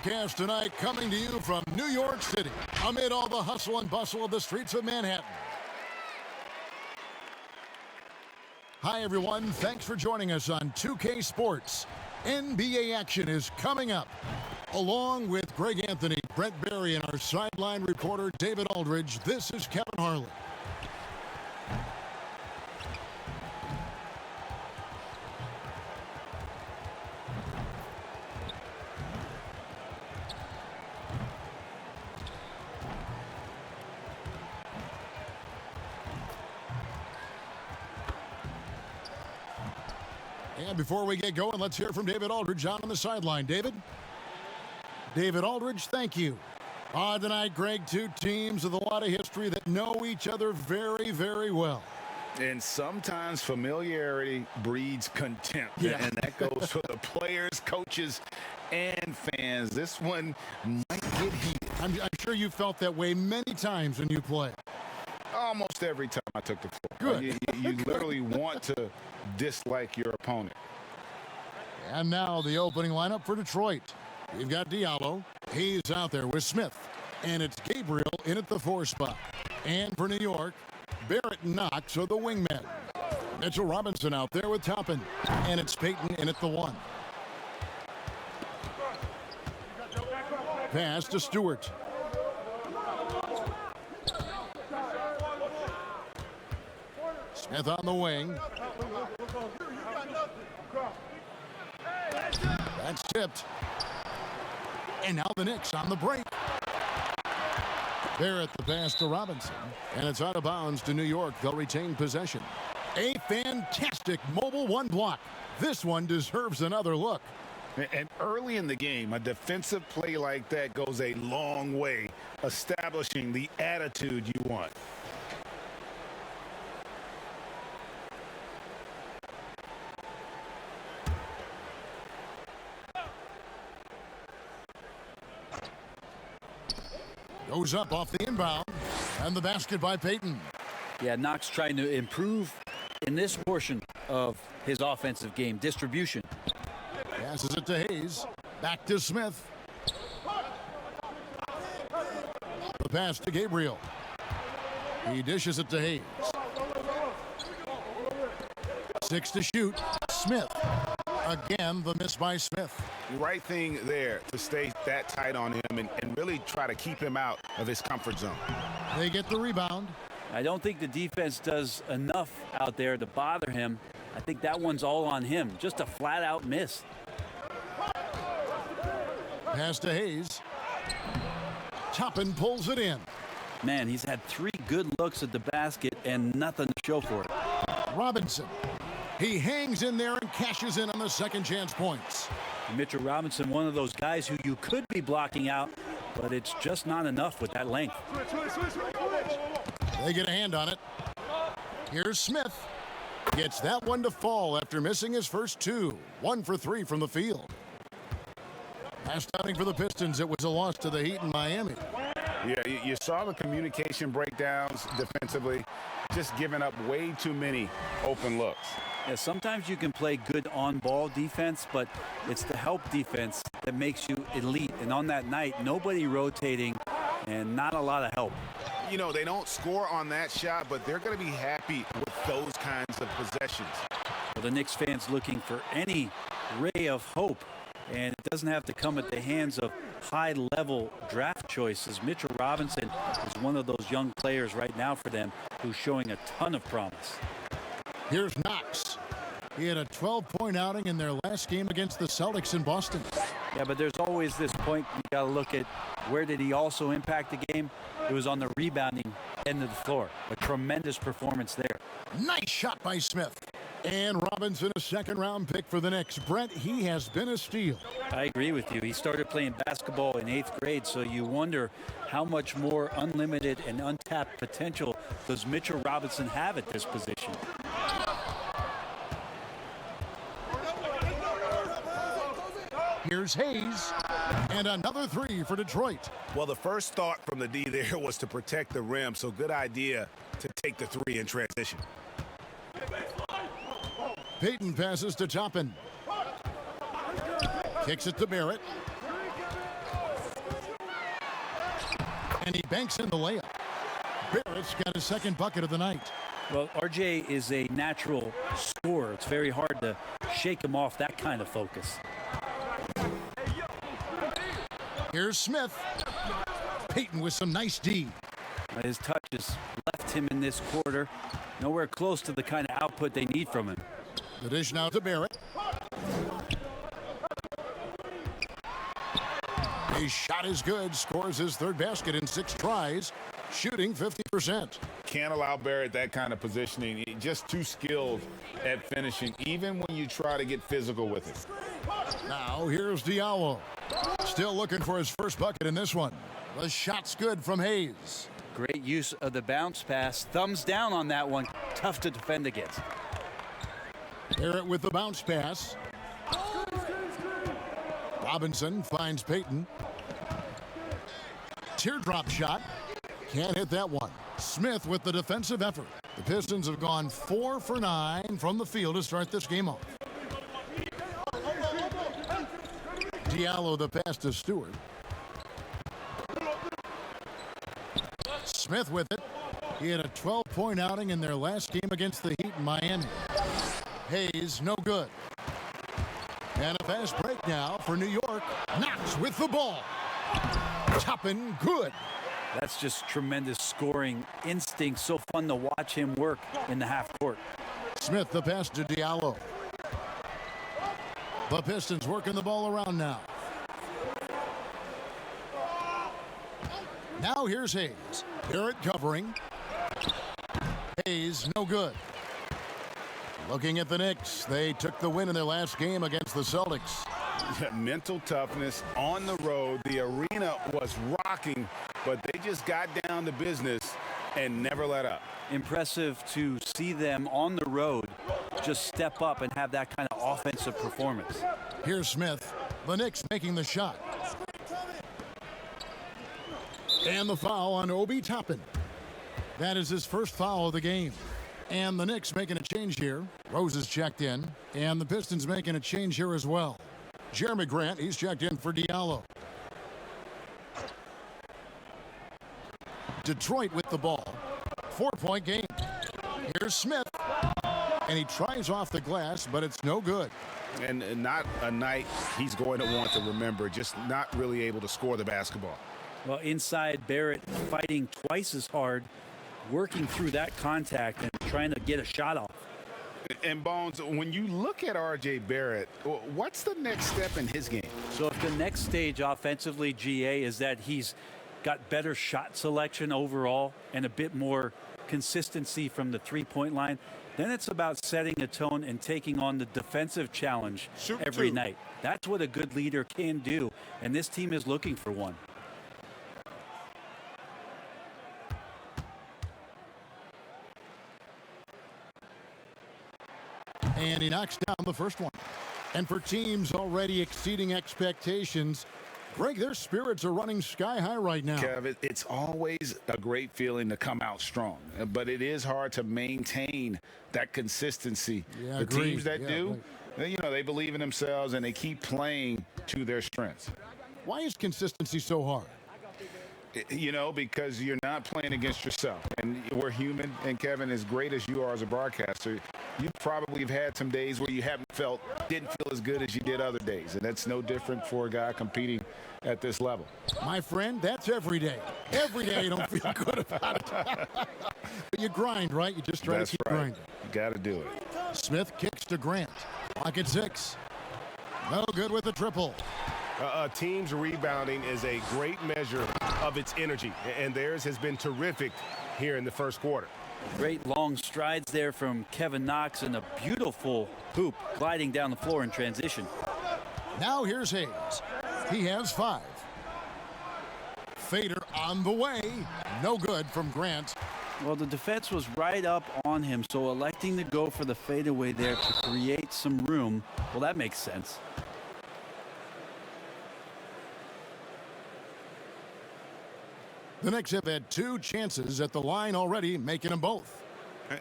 broadcast tonight coming to you from New York City, amid all the hustle and bustle of the streets of Manhattan. Hi, everyone. Thanks for joining us on 2K Sports. NBA action is coming up. Along with Greg Anthony, Brent Barry, and our sideline reporter, David Aldridge, this is Kevin Harlan. And before we get going, let's hear from David Aldridge out on the sideline. David? David Aldridge, thank you. Tonight, Greg, two teams with a lot of history that know each other very, very well. And sometimes familiarity breeds contempt. Yeah. And that goes for the players, coaches, and fans. This one might get heated. I'm sure you felt that way many times when you play. Almost every time I took the floor. Good. You literally want to dislike your opponent. And now the opening lineup for Detroit. We've got Diallo. He's out there with Smith. And it's Gabriel in at the 4 spot. And for New York, Barrett and Knox are the wingmen. Mitchell Robinson out there with Toppin. And it's Payton in at the 1. Pass to Stewart. Smith on the wing. That's tipped. And now the Knicks on the break. Barrett the pass to Robinson. And it's out of bounds to New York. They'll retain possession. A fantastic mobile 1 block. This one deserves another look. And early in the game, a defensive play like that goes a long way, establishing the attitude you want. Goes up off the inbound. And the basket by Payton. Yeah, Knox trying to improve in this portion of his offensive game, distribution. Passes it to Hayes. Back to Smith. The pass to Gabriel. He dishes it to Hayes. 6 to shoot. Smith. Again, the miss by Smith. Right thing there to stay that tight on him and really try to keep him out of his comfort zone. They get the rebound. I don't think the defense does enough out there to bother him. I think that one's all on him. Just a flat-out miss. Pass to Hayes. Toppin pulls it in. Man, he's had 3 good looks at the basket and nothing to show for it. Robinson. He hangs in there and cashes in on the second chance points. Mitchell Robinson, one of those guys who you could be blocking out, but it's just not enough with that length. They get a hand on it. Here's Smith. Gets that one to fall after missing his first 2. 1 for 3 from the field. Last outing for the Pistons, it was a loss to the Heat in Miami. Yeah, you saw the communication breakdowns defensively, just giving up way too many open looks. Yeah, sometimes you can play good on-ball defense, but it's the help defense that makes you elite. And on that night, nobody rotating and not a lot of help. You know, they don't score on that shot, but they're going to be happy with those kinds of possessions. Well, the Knicks fans looking for any ray of hope, and it doesn't have to come at the hands of high-level draft choices. Mitchell Robinson is one of those young players right now for them who's showing a ton of promise. Here's Knox. He had a 12-point outing in their last game against the Celtics in Boston. Yeah, but there's always this point you got to look at where did he also impact the game? It was on the rebounding end of the floor. A tremendous performance there. Nice shot by Smith. And Robinson, a second-round pick for the Knicks. Brent, he has been a steal. I agree with you. He started playing basketball in 8th grade, so you wonder how much more unlimited and untapped potential does Mitchell Robinson have at this position. Here's Hayes. And another 3 for Detroit. Well, the first thought from the D there was to protect the rim, so good idea to take the 3 in transition. Payton passes to Toppin. Kicks it to Barrett. And he banks in the layup. Barrett's got his second bucket of the night. Well, RJ is a natural scorer. It's very hard to shake him off that kind of focus. Here's Smith. Payton with some nice D. His touches left him in this quarter. Nowhere close to the kind of output they need from him. The dish now to Barrett. His shot is good. Scores his third basket in 6 tries. Shooting 50%. Can't allow Barrett that kind of positioning. He's just too skilled at finishing, even when you try to get physical with it. Now here's Diallo. Still looking for his first bucket in this one. The shot's good from Hayes. Great use of the bounce pass. Thumbs down on that one. Tough to defend against. Barrett with the bounce pass. Robinson finds Payton. Teardrop shot. Can't hit that one. Smith with the defensive effort. The Pistons have gone 4 for 9 from the field to start this game off. Diallo the pass to Stewart. Smith with it. He had a 12-point outing in their last game against the Heat in Miami. Hayes, no good. And a fast break now for New York. Knox with the ball. Toppin, good. That's just tremendous scoring instinct. So fun to watch him work in the half court. Smith the pass to Diallo. The Pistons working the ball around now. Now here's Hayes. Barrett covering. Hayes, no good. Looking at the Knicks, they took the win in their last game against the Celtics. Mental toughness on the road. The arena was rocking, but they just got down to business and never let up. Impressive to see them on the road just step up and have that kind of offensive performance. Here's Smith. The Knicks making the shot. And the foul on Obi Toppin. That is his first foul of the game. And the Knicks making a change here. Rose is checked in. And the Pistons making a change here as well. Jeremy Grant, he's checked in for Diallo. Detroit with the ball. 4-point game. Here's Smith. And he tries off the glass, but it's no good. And not a night he's going to want to remember, just not really able to score the basketball. Well, inside, Barrett fighting twice as hard, working through that contact and trying to get a shot off. And Bones, when you look at R.J. Barrett, what's the next step in his game? So if the next stage offensively, GA, is that he's got better shot selection overall and a bit more consistency from the three-point line, then it's about setting a tone and taking on the defensive challenge every night. That's what a good leader can do, and this team is looking for one. And he knocks down the first one. And for teams already exceeding expectations, Greg, their spirits are running sky high right now. Kev, it's always a great feeling to come out strong, but it is hard to maintain that consistency. Yeah, the teams that do, you know, they believe in themselves and they keep playing to their strengths. Why is consistency so hard? You know, because you're not playing against yourself. And we're human. And Kevin, as great as you are as a broadcaster, you probably have had some days where you didn't feel as good as you did other days. And that's no different for a guy competing at this level. My friend, that's every day. Every day you don't feel good about it. But you grind, right? You just try to keep grinding. You got to do it. Smith kicks to Grant. Clock at 6. No good with the triple. A team's rebounding is a great measure of its energy, and theirs has been terrific here in the first quarter. Great long strides there from Kevin Knox and a beautiful hoop gliding down the floor in transition. Now here's Hayes. He has 5. Fader on the way. No good from Grant. Well, the defense was right up on him, so electing to go for the fadeaway there to create some room, well, that makes sense. The Knicks have had 2 chances at the line already, making them both.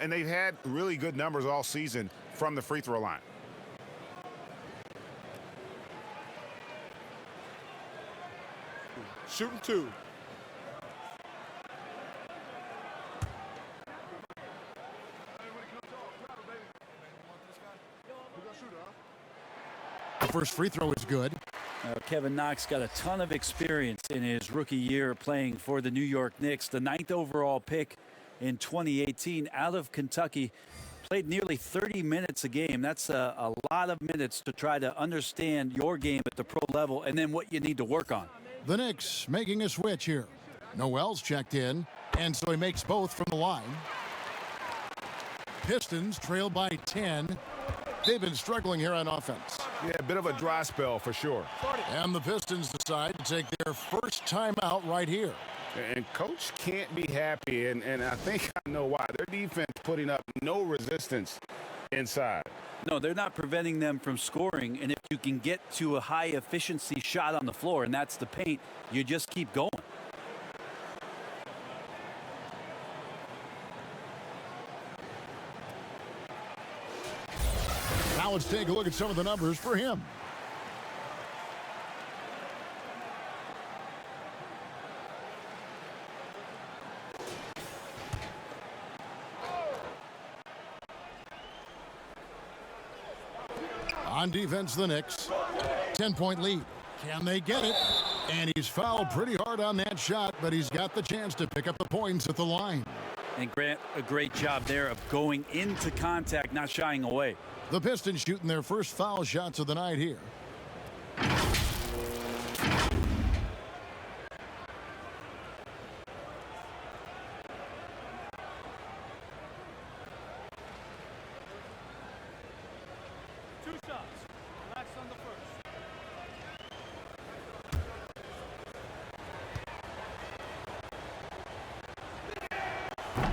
And they've had really good numbers all season from the free throw line. Shooting 2. first free throw is good. Kevin Knox got a ton of experience in his rookie year playing for the New York Knicks. The 9th overall pick in 2018 out of Kentucky. Played nearly 30 minutes a game. That's a lot of minutes to try to understand your game at the pro level and then what you need to work on. The Knicks making a switch here. Noel's checked in, and so he makes both from the line. Pistons trail by 10. They've been struggling here on offense. Yeah, a bit of a dry spell for sure. And the Pistons decide to take their first timeout right here. And coach can't be happy, and I think I know why. Their defense putting up no resistance inside. No, they're not preventing them from scoring, and if you can get to a high efficiency shot on the floor, and that's the paint, you just keep going. Now let's take a look at some of the numbers for him. On defense, the Knicks. 10-point lead. Can they get it? And he's fouled pretty hard on that shot, but he's got the chance to pick up the points at the line. And Grant, a great job there of going into contact, not shying away. The Pistons shooting their first foul shots of the night here.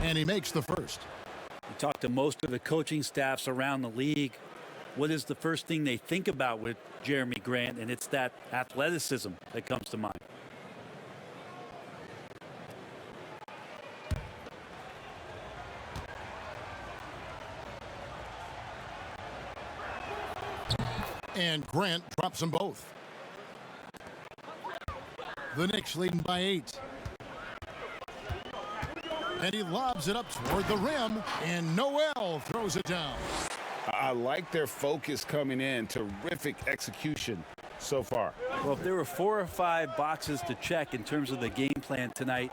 And he makes the first. You talk to most of the coaching staffs around the league. What is the first thing they think about with Jeremy Grant? And it's that athleticism that comes to mind. And Grant drops them both. The Knicks leading by 8. And he lobs it up toward the rim, and Noel throws it down. I like their focus coming in. Terrific execution so far. Well, if there were 4 or 5 boxes to check in terms of the game plan tonight,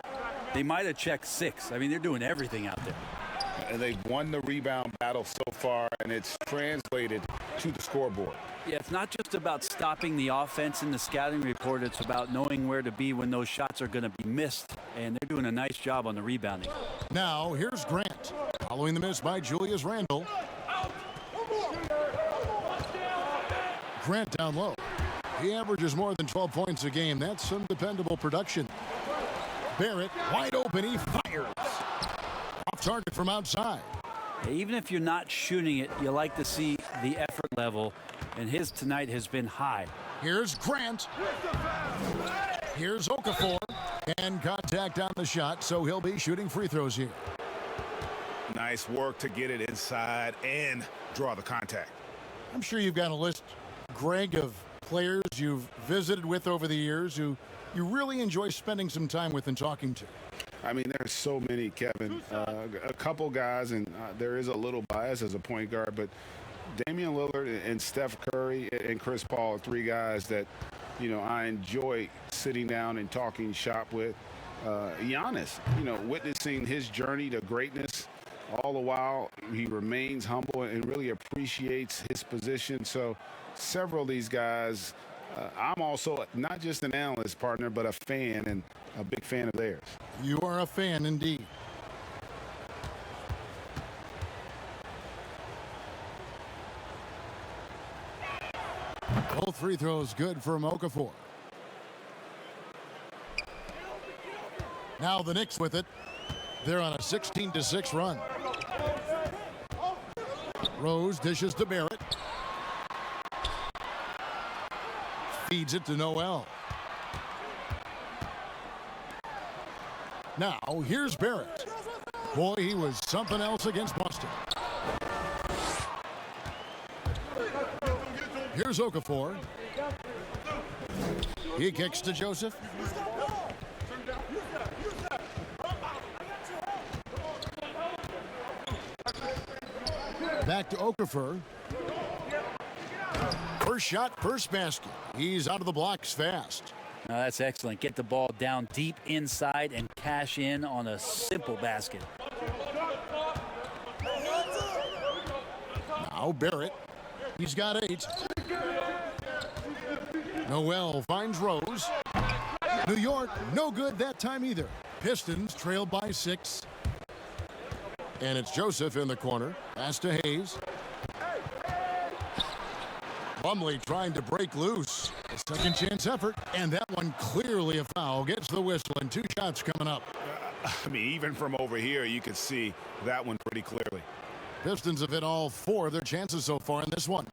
they might have checked 6. I mean, they're doing everything out there. And they've won the rebound battle so far, and it's translated to the scoreboard. Yeah, it's not just about stopping the offense in the scouting report. It's about knowing where to be when those shots are going to be missed, and they're doing a nice job on the rebounding. Now, here's Grant, following the miss by Julius Randle. Grant down low. He averages more than 12 points a game. That's some dependable production. Barrett, wide open, he fires. Off target from outside. Even if you're not shooting it, you like to see the effort level, and his tonight has been high. Here's Grant. Here's Okafor. And contact on the shot, so he'll be shooting free throws here. Nice work to get it inside and draw the contact. I'm sure you've got a list, Greg, of players you've visited with over the years who you really enjoy spending some time with and talking to. I mean, there's so many, Kevin. A couple guys, and there is a little bias as a point guard, but Damian Lillard and Steph Curry and Chris Paul are 3 guys that, you know, I enjoy sitting down and talking shop with. Giannis, you know, witnessing his journey to greatness, all the while he remains humble and really appreciates his position. So several of these guys, I'm also not just an analyst, partner, but a fan and a big fan of theirs. You are a fan indeed. Both free throws good for Okafor. Now the Knicks with it. They're on a 16-6 run. Rose dishes to Barrett. Feeds it to Noel. Now, here's Barrett. Boy, he was something else against Boston. Here's Okafor. He kicks to Joseph. Back to Okafor. First shot, first basket. He's out of the blocks fast. Now that's excellent. Get the ball down deep inside and cash in on a simple basket. Now Barrett. He's got 8. Noel finds Rose. New York, no good that time either. Pistons trail by 6. And it's Joseph in the corner. Pass to Hayes. Plumlee trying to break loose. A second chance effort, and that one clearly a foul. Gets the whistle, and 2 shots coming up. I mean, even from over here, you could see that one pretty clearly. Pistons have hit all 4 of their chances so far in this one.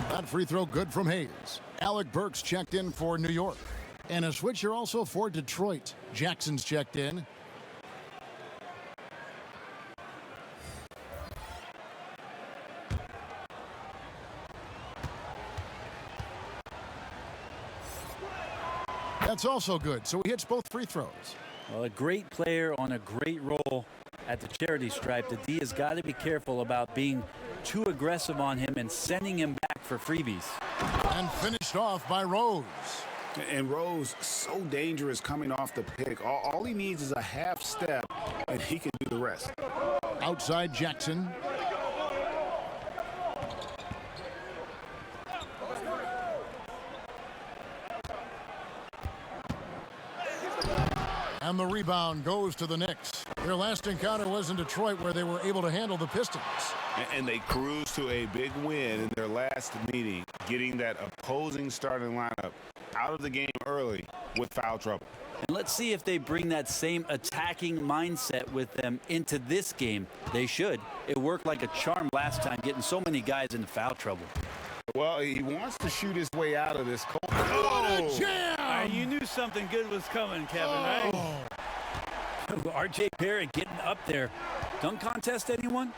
That free throw good from Hayes. Alec Burks checked in for New York. And a switcher also for Detroit. Jackson's checked in. That's also good, so he hits both free throws. Well, a great player on a great roll at the charity stripe. The D has got to be careful about being too aggressive on him and sending him back for freebies. And finished off by Rose. And Rose, so dangerous coming off the pick. All he needs is a half step, and he can do the rest. Outside Jackson. And the rebound goes to the Knicks. Their last encounter was in Detroit, where they were able to handle the Pistons. And they cruised to a big win in their last meeting, getting that opposing starting lineup out of the game early with foul trouble. And let's see if they bring that same attacking mindset with them into this game. They should. It worked like a charm last time, getting so many guys into foul trouble. Well, he wants to shoot his way out of this. What a jam! You knew something good was coming, Kevin, right? R.J. Barrett getting up there. Dunk contest, anyone?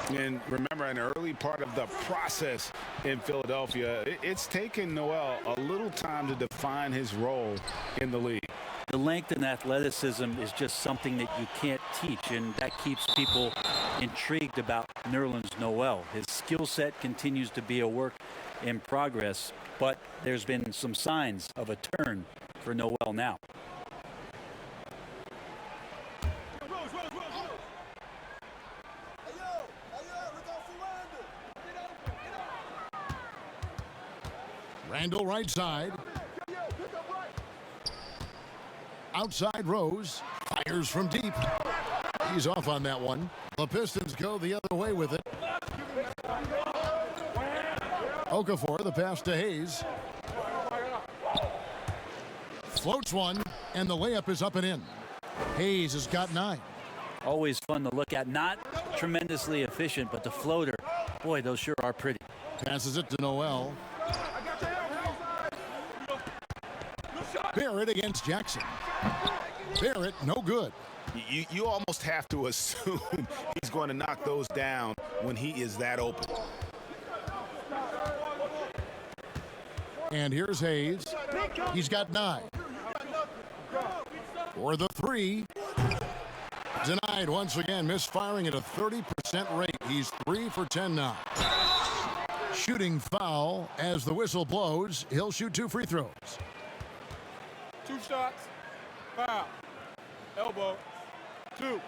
And remember, an early part of the process in Philadelphia, it's taken Noel a little time to define his role in the league. The length and athleticism is just something that you can't teach, and that keeps people intrigued about Nerlens Noel. His skill set continues to be a work in progress, but there's been some signs of a turn for Noel now. Randall right side. Outside Rose. Fires from deep. He's off on that one. The Pistons go the other way with it. Okafor, the pass to Hayes. Floats one, and the layup is up and in. Hayes has got 9. Always fun to look at. Not tremendously efficient, but the floater, boy, those sure are pretty. Passes it to Noel. Barrett against Jackson. Barrett, no good. You almost have to assume he's going to knock those down when he is that open. And here's Hayes. He's got 9. For the 3. Denied once again, misfiring at a 30% rate. He's 3 for 10 now. Shooting foul as the whistle blows. He'll shoot 2 free throws. 2 shots, foul, elbow, 2.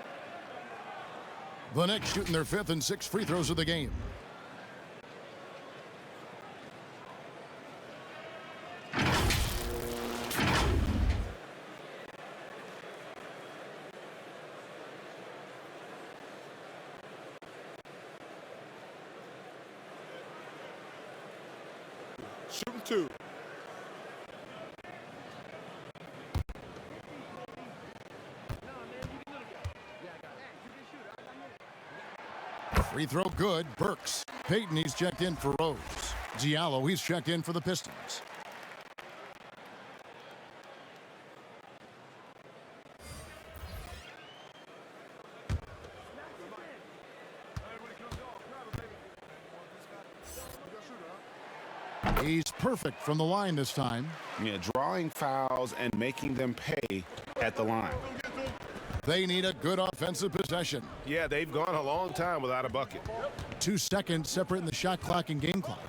The Knicks shooting their 5th and 6th free throws of the game. Shooting 2. Free throw good. Burks. Payton, he's checked in for Rose. Diallo, he's checked in for the Pistons. He's perfect from the line this time. Yeah, drawing fouls and making them pay at the line. They need a good offensive possession. Yeah, they've gone a long time without a bucket. 2 seconds separating the shot clock and game clock.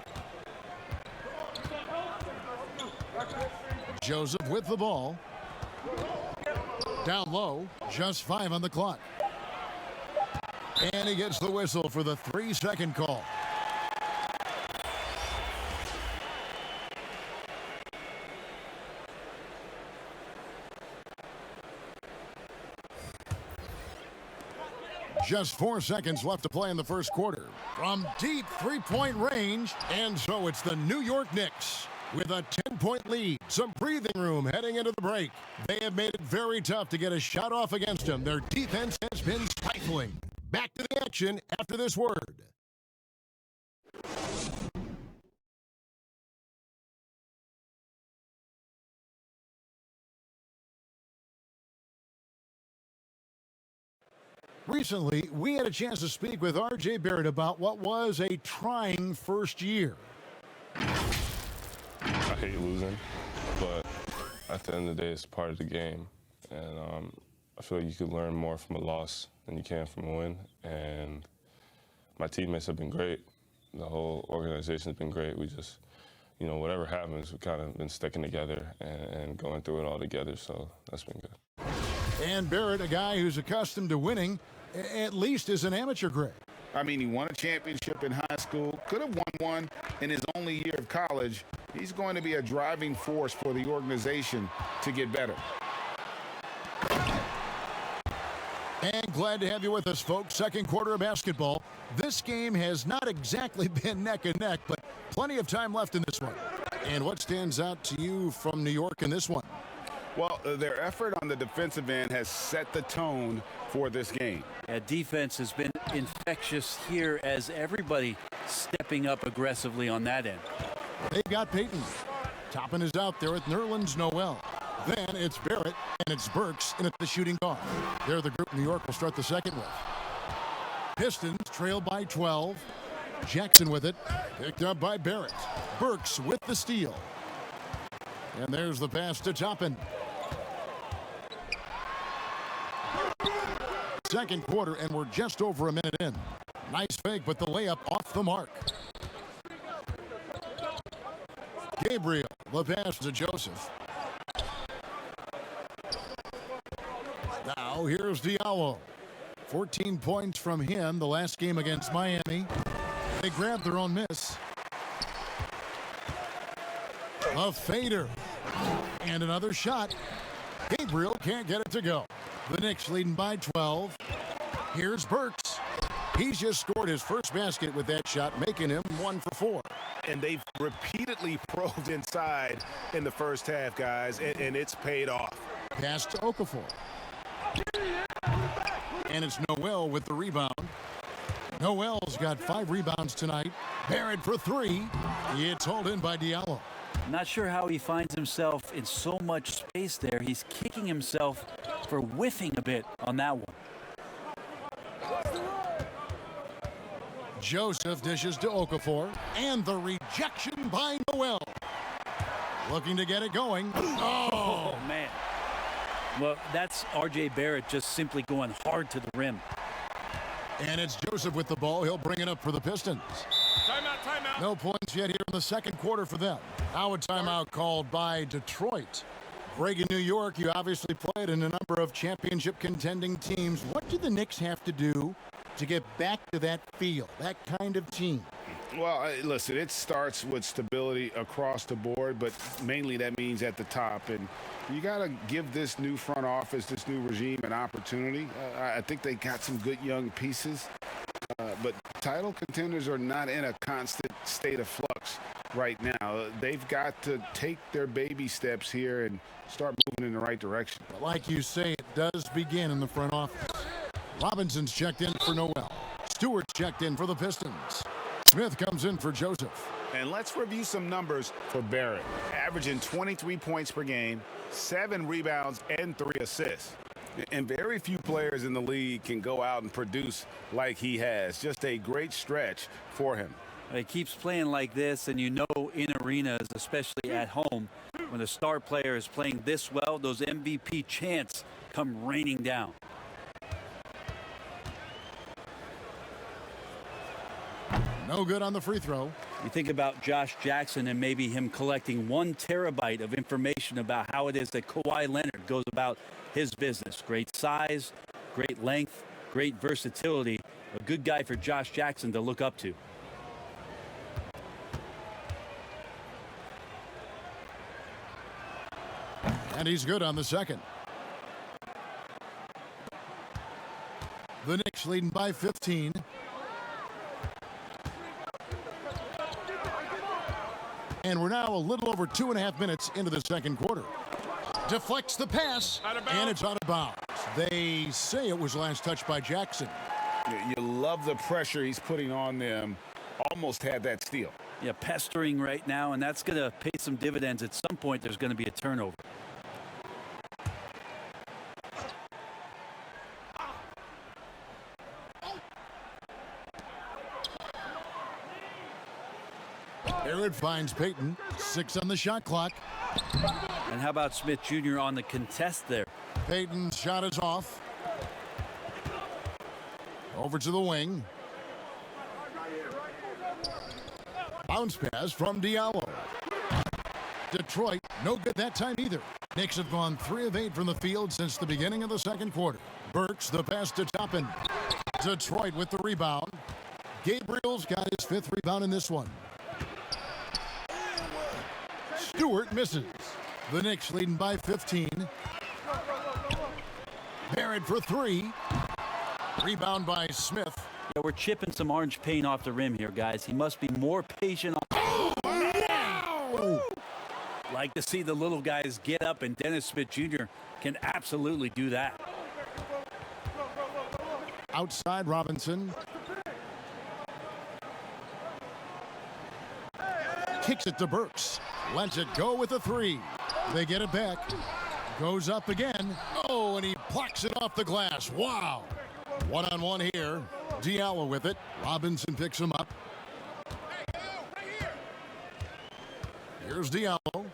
Joseph with the ball. Down low, just 5 on the clock. And he gets the whistle for the 3-second call. Just 4 seconds left to play in the first quarter. From deep three-point range, and so it's the New York Knicks with a 10-point lead. Some breathing room heading into the break. They have made it very tough to get a shot off against them. Their defense has been stifling. Back to the action after this word. Recently, we had a chance to speak with R.J. Barrett about what was a trying first year. I hate losing, but at the end of the day, it's part of the game. And I feel like you could learn more from a loss than you can from a win. And my teammates have been great. The whole organization has been great. We just, you know, whatever happens, we've kind of been sticking together and going through it all together, so that's been good. And Barrett, a guy who's accustomed to winning, at least as an amateur grade. I mean, he won a championship in high school, could have won one in his only year of college. He's going to be a driving force for the organization to get better. And glad to have you with us, folks. Second quarter of basketball. This game has not exactly been neck and neck, but plenty of time left in this one. And what stands out to you from New York in this one? Well, their effort on the defensive end has set the tone for this game. Yeah, defense has been infectious here as everybody stepping up aggressively on that end. They've got Peyton. Toppin is out there with Nerlens Noel. Then it's Barrett and it's Burks in at the shooting guard. They're the group New York will start the second with. Pistons trail by 12. Jackson with it. Picked up by Barrett. Burks with the steal. And there's the pass to Toppin. Second quarter, and we're just over a minute in. Nice fake, but the layup off the mark. Gabriel, the pass to Joseph. Now here's Diallo. 14 points from him the last game against Miami. They grabbed their own miss. A fader. And another shot. Gabriel can't get it to go. The Knicks leading by 12. Here's Burks. He's just scored his first basket with that shot, making him 1 for 4. And they've repeatedly probed inside in the first half, guys, and it's paid off. Pass to Okafor. And it's Noel with the rebound. Noel's got 5 rebounds tonight. Barrett for 3. It's hauled in by Diallo. Not sure how he finds himself in so much space there. He's kicking himself for whiffing a bit on that one. Joseph dishes to Okafor, and the rejection by Noel. Looking to get it going. Oh, man. Well, that's R.J. Barrett just simply going hard to the rim. And it's Joseph with the ball. He'll bring it up for the Pistons. Timeout, timeout. No points yet here in the second quarter for them. Now a timeout called by Detroit. Greg, in New York, you obviously played in a number of championship contending teams. What do the Knicks have to do to get back to that feel, that kind of team? Well, listen, it starts with stability across the board, but mainly that means at the top. And you got to give this new front office, this new regime, an opportunity. I think they got some good young pieces, but title contenders are not in a constant state of flux right now. They've got to take their baby steps here and start moving in the right direction. Like you say, it does begin in the front office. Robinson's checked in for Noel. Stewart's checked in for the Pistons. Smith comes in for Joseph. And let's review some numbers for Barrett. Averaging 23 points per game, 7 rebounds, and 3 assists. And very few players in the league can go out and produce like he has. Just a great stretch for him. He keeps playing like this, and you know in arenas, especially at home, when a star player is playing this well, those MVP chants come raining down. No good on the free throw. You think about Josh Jackson and maybe him collecting 1 terabyte of information about how it is that Kawhi Leonard goes about his business. Great size, great length, great versatility. A good guy for Josh Jackson to look up to. And he's good on the second. The Knicks leading by 15. And we're now a little over 2.5 minutes into the second quarter. Deflects the pass, and it's out of bounds. They say it was last touched by Jackson. You love the pressure he's putting on them. Almost had that steal. Yeah, pestering right now, and that's going to pay some dividends. At some point, there's going to be a turnover. Barrett finds Payton. 6 on the shot clock. And how about Smith Jr. on the contest there? Payton's shot is off. Over to the wing. Bounce pass from Diallo. Detroit, no good that time either. Knicks have gone 3 of 8 from the field since the beginning of the second quarter. Burks the pass to Toppin. Detroit with the rebound. Gabriel's got his 5th rebound in this one. Stewart misses. The Knicks leading by 15. Barrett for 3. Rebound by Smith. Yeah, we're chipping some orange paint off the rim here, guys. He must be more patient. Like to see the little guys get up, and Dennis Smith Jr. can absolutely do that. Outside Robinson. Kicks it to Burks. Lets it go with a 3. They get it back. Goes up again. Oh, and he plucks it off the glass. Wow. 1-on-1 here. Diallo with it. Robinson picks him up. Here's Diallo.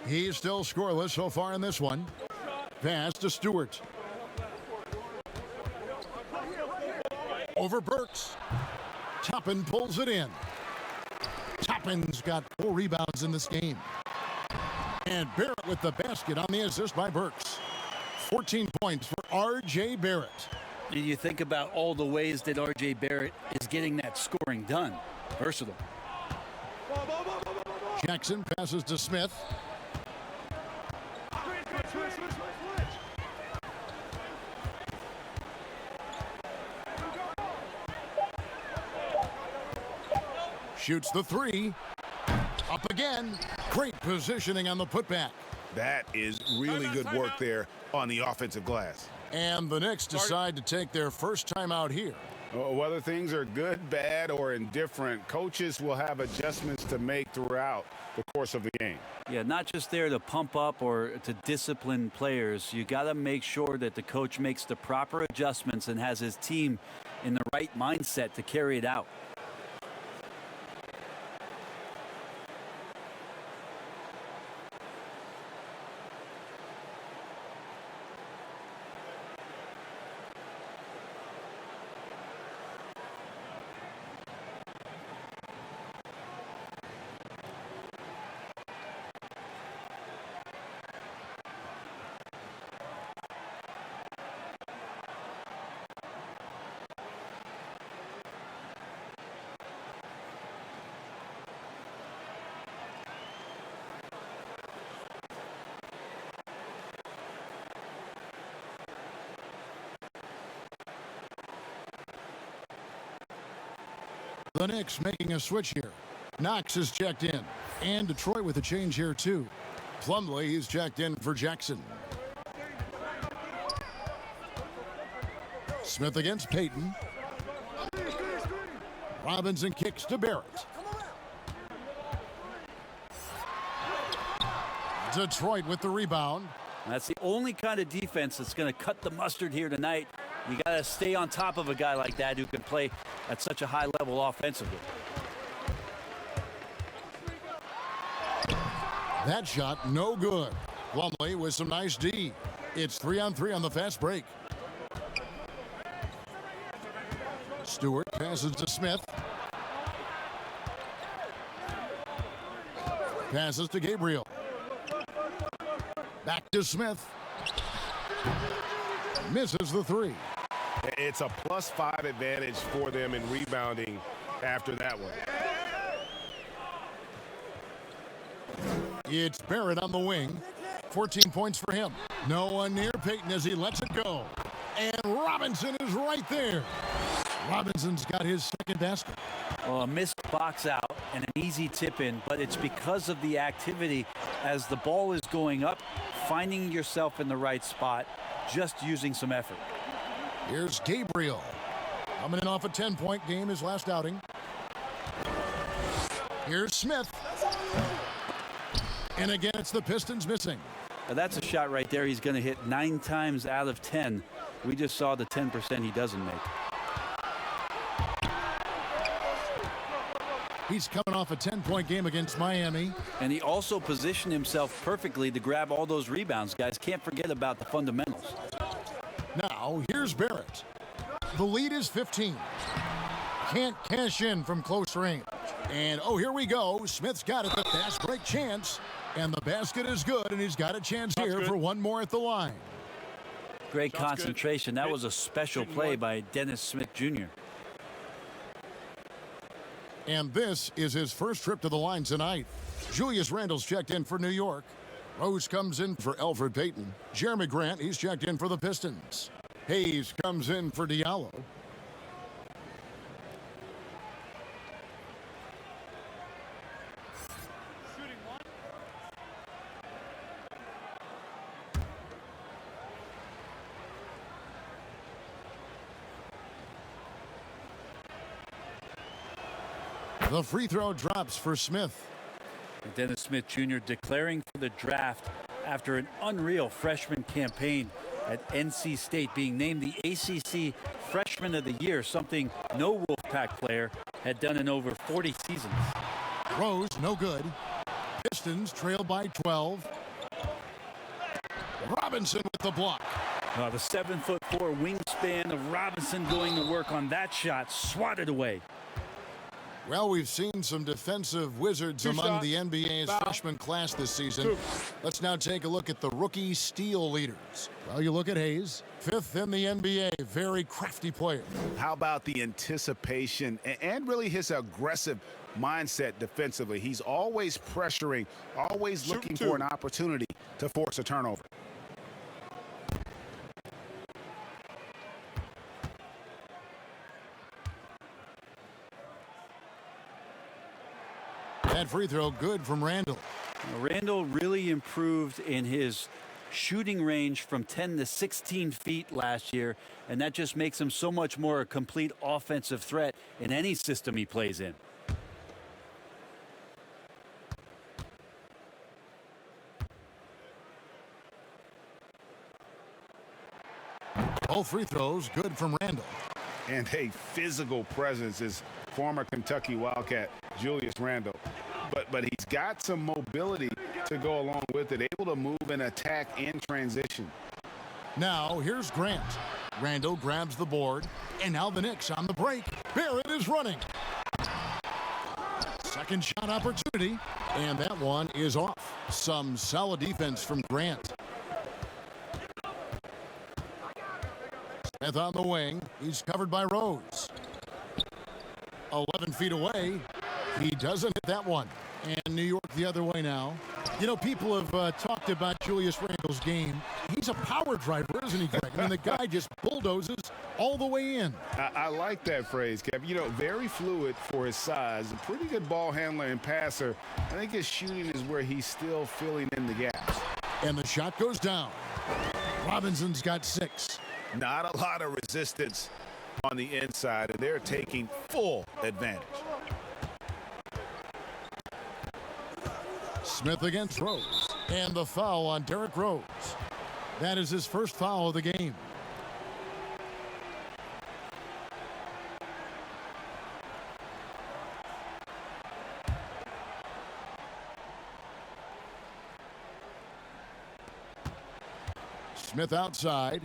He's still scoreless so far in this one. Pass to Stewart. Over Burks. Toppin pulls it in. Toppin's got 4 rebounds in this game. And Barrett with the basket on the assist by Burks. 14 points for R.J. Barrett. And you think about all the ways that R.J. Barrett is getting that scoring done. Versatile. Jackson passes to Smith. Shoots the 3. Up again. Great positioning on the putback. That is really good work there on the offensive glass. And the Knicks decide to take their first time out here. Whether things are good, bad, or indifferent, coaches will have adjustments to make throughout the course of the game. Yeah, not just there to pump up or to discipline players. You got to make sure that the coach makes the proper adjustments and has his team in the right mindset to carry it out. The Knicks making a switch here. Knox is checked in. And Detroit with a change here, too. Plumlee is checked in for Jackson. Smith against Payton. Robinson kicks to Barrett. Detroit with the rebound. That's the only kind of defense that's going to cut the mustard here tonight. You got to stay on top of a guy like that who can play at such a high level offensively. That shot, no good. Plumlee with some nice D. It's 3-on-3 on the fast break. Stewart passes to Smith. Passes to Gabriel. Back to Smith. Misses the three. It's a +5 advantage for them in rebounding after that one. It's Barrett on the wing. 14 points for him. No one near Payton as he lets it go. And Robinson is right there. Robinson's got his second basket. Well, a missed box out and an easy tip in, but it's because of the activity as the ball is going up, finding yourself in the right spot, just using some effort. Here's Gabriel. Coming in off a 10-point game, his last outing. Here's Smith. And again, it's the Pistons missing. Now that's a shot right there he's going to hit 9 times out of 10. We just saw the 10% he doesn't make. He's coming off a 10-point game against Miami. And he also positioned himself perfectly to grab all those rebounds, guys. Can't forget about the fundamentals. Now, here's Barrett. The lead is 15. Can't cash in from close range. And, oh, here we go. Smith's got it, the fast break chance. And the basket is good, and he's got a chance here for one more at the line. Great concentration. That was a special play by Dennis Smith Jr. And this is his first trip to the line tonight. Julius Randle's checked in for New York. Rose comes in for Elfrid Payton. Jeremy Grant, he's checked in for the Pistons. Hayes comes in for Diallo. The free throw drops for Smith. Dennis Smith Jr. declaring for the draft after an unreal freshman campaign at NC State, being named the ACC Freshman of the Year, something no Wolfpack player had done in over 40 seasons. Rose, no good. Pistons trail by 12. Robinson with the block. The 7'4" wingspan of Robinson going to work on that shot, swatted away. Well, we've seen some defensive wizards among the NBA's freshman class this season. Let's now take a look at the rookie steal leaders. Well, you look at Hayes, 5th in the NBA, very crafty player. How about the anticipation and really his aggressive mindset defensively? He's always pressuring, always looking for an opportunity to force a turnover. That free throw good from Randle. Randle really improved in his shooting range from 10 to 16 feet last year, and that just makes him so much more a complete offensive threat in any system he plays in. Both free throws good from Randle. And a physical presence is former Kentucky Wildcat Julius Randle. But he's got some mobility to go along with it, able to move and attack in transition. Now here's Grant. Randle grabs the board, and now the Knicks on the break. Barrett is running. Second shot opportunity, and that one is off. Some solid defense from Grant. Smith on the wing. He's covered by Rose. 11 feet away. He doesn't hit that one. And New York the other way now. You know, people have talked about Julius Randle's game. He's a power driver, isn't he, Greg? I mean, the guy just bulldozes all the way in. I like that phrase, Kev. You know, very fluid for his size. A pretty good ball handler and passer. I think his shooting is where he's still filling in the gaps. And the shot goes down. Robinson's got 6. Not a lot of resistance on the inside, and they're taking full advantage. Smith against Rose. And the foul on Derrick Rose. That is his first foul of the game. Smith outside.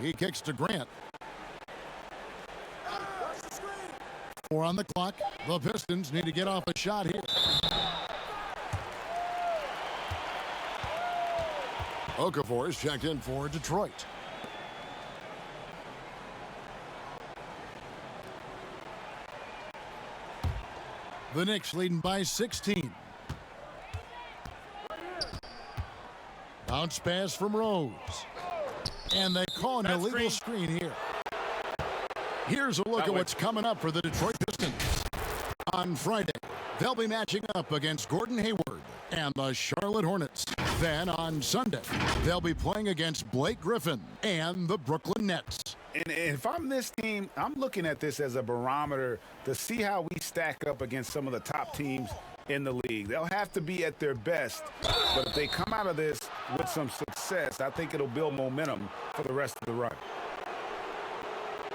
He kicks to Grant. 4 on the clock. The Pistons need to get off a shot here. Okafor is checked in for Detroit. The Knicks leading by 16. Bounce pass from Rose. And they call an illegal screen here. Here's a look at what's coming up for the Detroit Pistons. On Friday, they'll be matching up against Gordon Hayward and the Charlotte Hornets. Then on Sunday, they'll be playing against Blake Griffin and the Brooklyn Nets. And if I'm this team, I'm looking at this as a barometer to see how we stack up against some of the top teams in the league. They'll have to be at their best, but if they come out of this with some success, I think it'll build momentum for the rest of the run.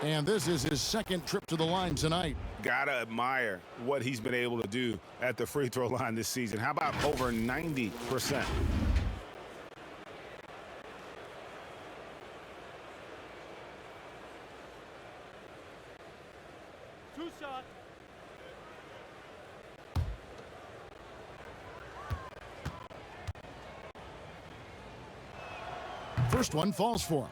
And this is his second trip to the line tonight. Gotta admire what he's been able to do at the free throw line this season. How about over 90%? Two shots. First one falls for him.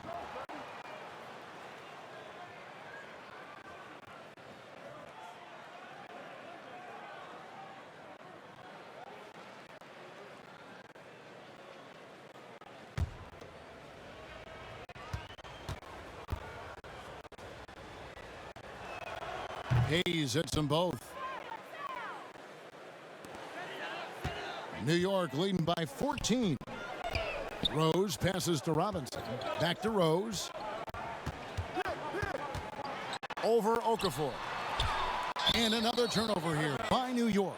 Hayes hits them both. New York leading by 14. Rose passes to Robinson. Back to Rose. Over Okafor. And another turnover here by New York.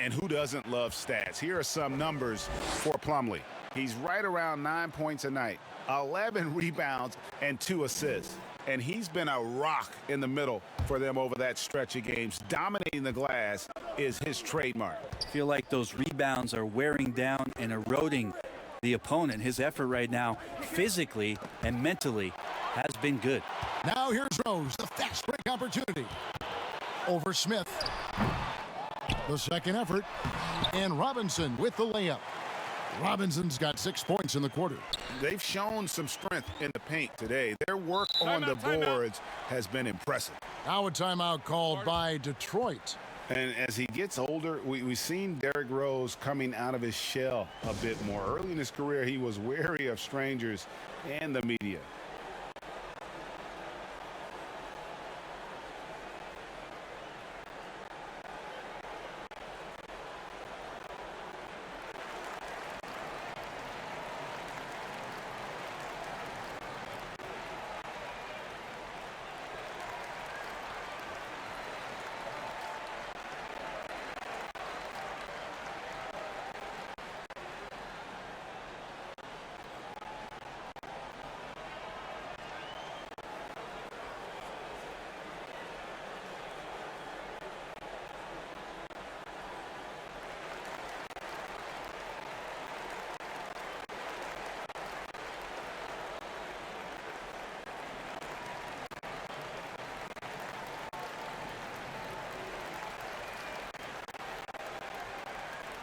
And who doesn't love stats? Here are some numbers for Plumlee. He's right around 9 points a night, 11 rebounds, and 2 assists. And he's been a rock in the middle for them over that stretch of games. Dominating the glass is his trademark. I feel like those rebounds are wearing down and eroding the opponent. His effort right now, physically and mentally, has been good. Now here's Rose, the fast break opportunity. Over Smith. The second effort. And Robinson with the layup. Robinson's got 6 points in the quarter. They've shown some strength in the paint today. Their work on the boards has been impressive. Now a timeout called by Detroit. And as he gets older, we've seen Derrick Rose coming out of his shell a bit more. Early in his career, he was wary of strangers and the media.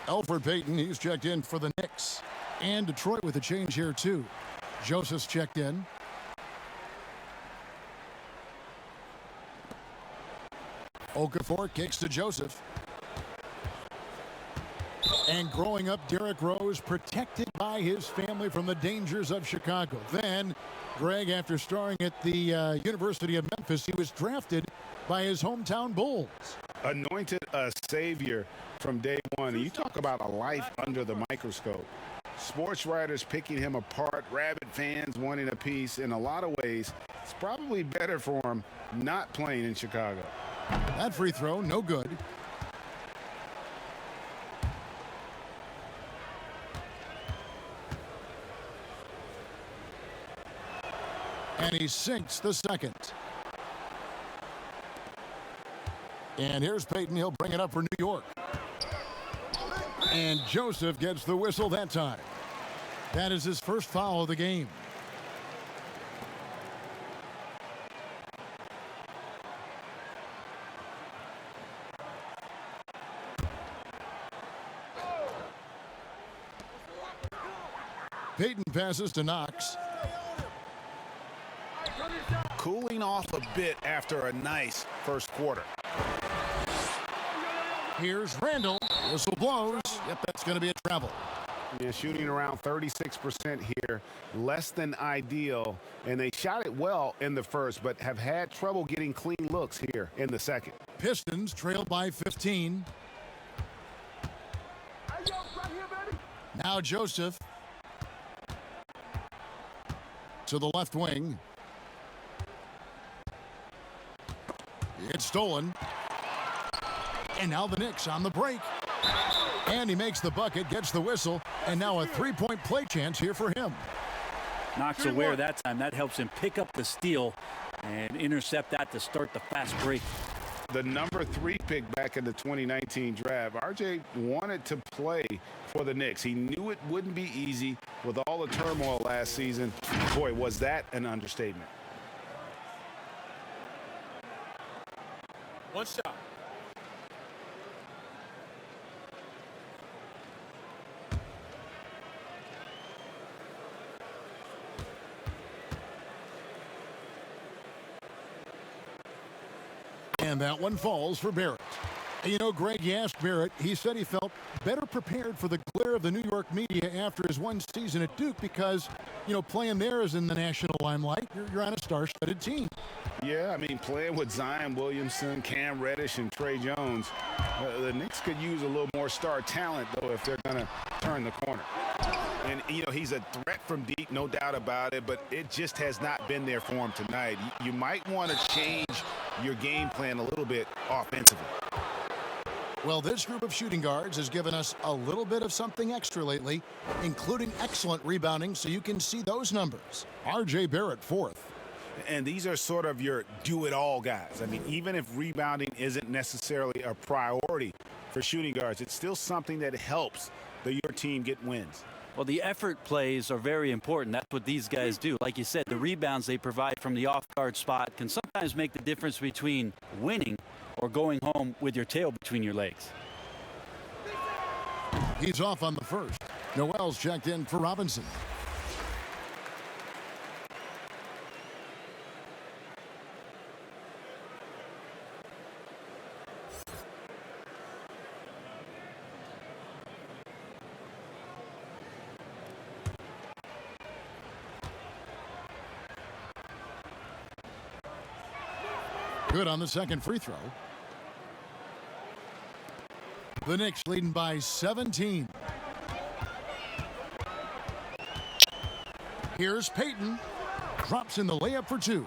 Elfrid Payton, he's checked in for the Knicks. And Detroit with a change here, too. Joseph's checked in. Okafor kicks to Joseph. And growing up, Derrick Rose protected by his family from the dangers of Chicago. Then, Greg, after starring at the University of Memphis, he was drafted by his hometown Bulls. Anointed a savior from day one. You talk about a life under the microscope. Sports writers picking him apart, rabid fans wanting a piece. In a lot of ways, it's probably better for him not playing in Chicago. That free throw, no good. And he sinks the second. And here's Payton. He'll bring it up for New York. And Joseph gets the whistle that time. That is his first foul of the game. Payton passes to Knox. Cooling off a bit after a nice first quarter. Here's Randall. Whistle blows. Yep, that's going to be a travel. Yeah, shooting around 36% here, less than ideal. And they shot it well in the first, but have had trouble getting clean looks here in the second. Pistons trail by 15. Now Joseph to the left wing. It's stolen. And now the Knicks on the break. And he makes the bucket, gets the whistle, and now a three-point play chance here for him. Knox aware that time. That helps him pick up the steal and intercept that to start the fast break. The number 3 pick back in the 2019 draft, RJ wanted to play for the Knicks. He knew it wouldn't be easy with all the turmoil last season. Boy, was that an understatement. One shot. And that one falls for Barrett. And you know, Greg, you asked Barrett. He said he felt better prepared for the glare of the New York media after his one season at Duke because, you know, playing there is in the national limelight. You're on a star-studded team. Yeah, I mean, playing with Zion Williamson, Cam Reddish, and Trey Jones, the Knicks could use a little more star talent, though, if they're going to turn the corner. And, you know, he's a threat from deep, no doubt about it, but it just has not been there for him tonight. You might want to change your game plan a little bit offensively. Well, this group of shooting guards has given us a little bit of something extra lately, including excellent rebounding, so you can see those numbers. R.J. Barrett, 4th. And these are sort of your do-it-all guys. I mean, even if rebounding isn't necessarily a priority for shooting guards, it's still something that helps your team get wins. Well, the effort plays are very important. That's what these guys do. Like you said, the rebounds they provide from the off-guard spot can sometimes make the difference between winning or going home with your tail between your legs. He's off on the first. Noel's checked in for Robinson. Good on the second free throw. The Knicks leading by 17. Here's Payton. Drops in the layup for 2.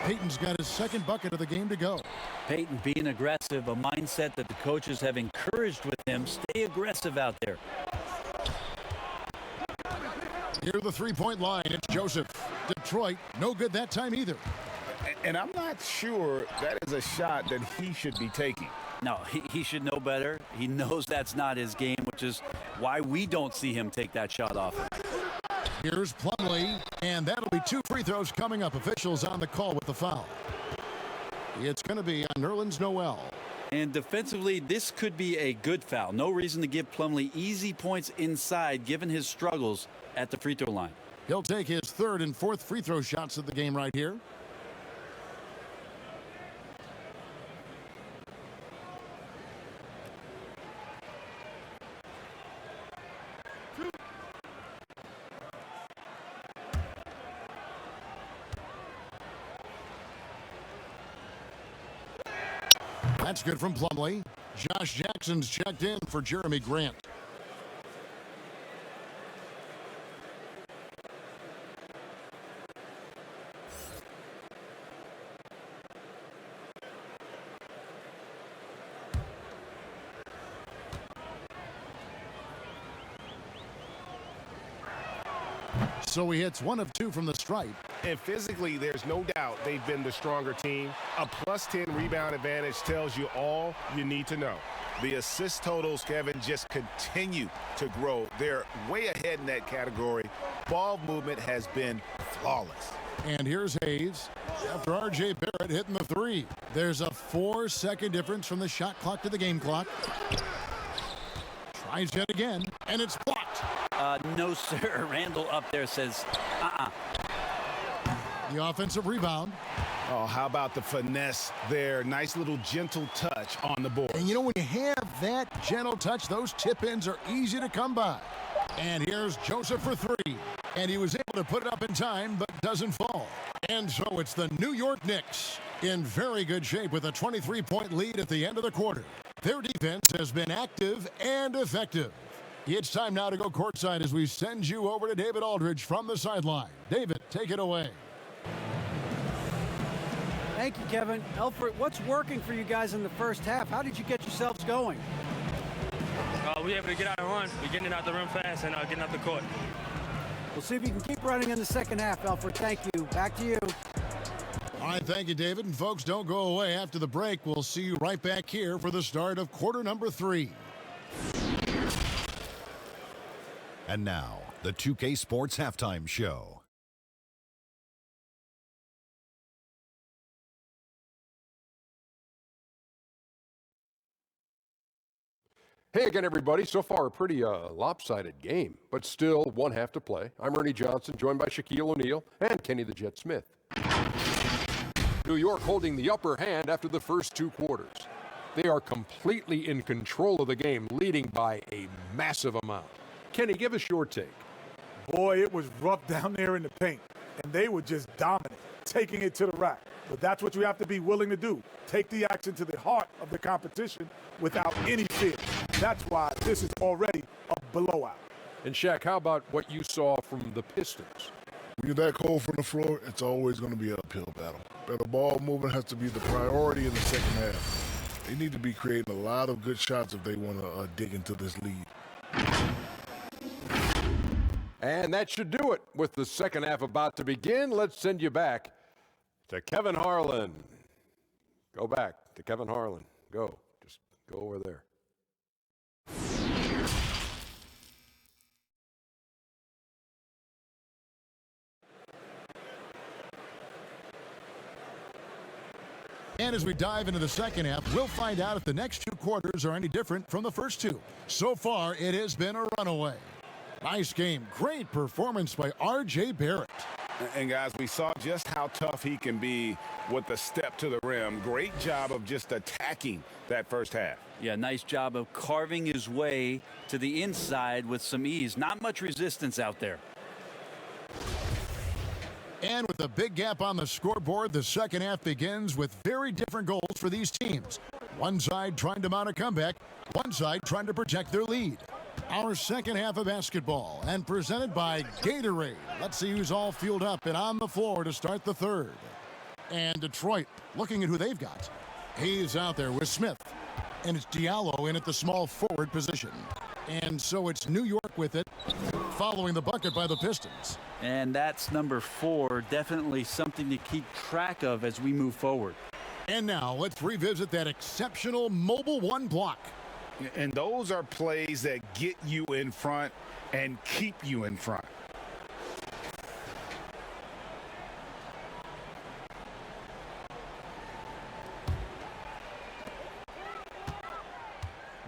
Payton's got his second bucket of the game to go. Payton being aggressive, a mindset that the coaches have encouraged with him. Stay aggressive out there. Near the three-point line, it's Joseph. Detroit, no good that time either. And I'm not sure that is a shot that he should be taking. No, he should know better. He knows that's not his game, which is why we don't see him take that shot off. Here's Plumlee, and that'll be 2 free throws coming up. Officials on the call with the foul. It's going to be on Nerlens Noel. And defensively, this could be a good foul. No reason to give Plumlee easy points inside, given his struggles at the free throw line. He'll take his 3rd and 4th free throw shots of the game right here. That's good from Plumlee. Josh Jackson's checked in for Jeremy Grant. So he hits 1 of 2 from the stripe. And physically, there's no doubt they've been the stronger team. A +10 rebound advantage tells you all you need to know. The assist totals, Kevin, just continue to grow. They're way ahead in that category. Ball movement has been flawless. And here's Hayes after R.J. Barrett hitting the three. There's a 4-second difference from the shot clock to the game clock. Tries it again, and it's blocked. No, sir. Randall up there says, The offensive rebound. Oh, how about the finesse there? Nice little gentle touch on the board. And you know, when you have that gentle touch, those tip-ins are easy to come by. And here's Joseph for three. And he was able to put it up in time, but doesn't fall. And so it's the New York Knicks in very good shape with a 23-point lead at the end of the quarter. Their defense has been active and effective. It's time now to go courtside as we send you over to David Aldridge from the sideline. David, take it away. Thank you, Kevin. Alfred, what's working for you guys in the first half? How did you get yourselves going? We were able to get out and run. We're getting out the rim fast and getting out the court. We'll see if you can keep running in the second half, Alfred. Thank you. Back to you. All right, thank you, David. And folks, don't go away. After the break, we'll see you right back here for the start of quarter number 3. And now, the 2K Sports Halftime Show. Hey again, everybody. So far, a pretty lopsided game, but still one half to play. I'm Ernie Johnson, joined by Shaquille O'Neal and Kenny the Jet Smith. New York holding the upper hand after the first 2 quarters. They are completely in control of the game, leading by a massive amount. Kenny, give us your take. Boy, it was rough down there in the paint, and they were just dominant, taking it to the rack. But that's what you have to be willing to do. Take the action to the heart of the competition without any fear. That's why this is already a blowout. And Shaq, how about what you saw from the Pistons? When you're that cold from the floor, it's always going to be an uphill battle. But the ball movement has to be the priority in the second half. They need to be creating a lot of good shots if they want to dig into this lead. And that should do it. With the second half about to begin, let's send you back to Kevin Harlan. Go back to Kevin Harlan. Go. Just go over there. And as we dive into the second half, we'll find out if the next 2 quarters are any different from the first 2. So far, it has been a runaway. Nice game. Great performance by R.J. Barrett. And guys, we saw just how tough he can be with the step to the rim. Great job of just attacking that first half. Yeah, nice job of carving his way to the inside with some ease. Not much resistance out there. And with a big gap on the scoreboard, the second half begins with very different goals for these teams. One side trying to mount a comeback, one side trying to protect their lead. Our second half of basketball, and presented by Gatorade. Let's see who's all fueled up and on the floor to start the third. And Detroit, looking at who they've got. He's out there with Smith. And it's Diallo in at the small forward position. And so it's New York with it, following the bucket by the Pistons. And that's number 4, definitely something to keep track of as we move forward. And now let's revisit that exceptional Mobile 1 block. And those are plays that get you in front and keep you in front.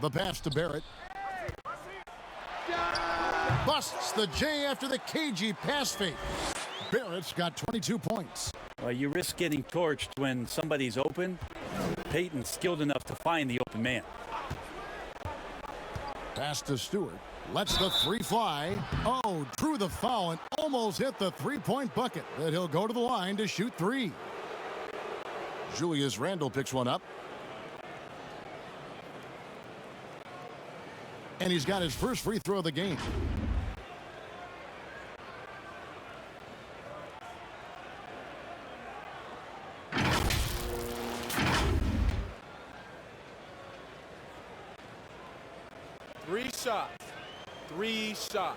The pass to Barrett. Busts the J after the KG pass fake. Barrett's got 22 points. Well, you risk getting torched when somebody's open. Peyton's skilled enough to find the open man. Pass to Stewart. Lets the 3 fly. Oh, drew the foul and almost hit the 3-point bucket. But he'll go to the line to shoot 3. Julius Randle picks one up. And he's got his first free throw of the game. Three shots.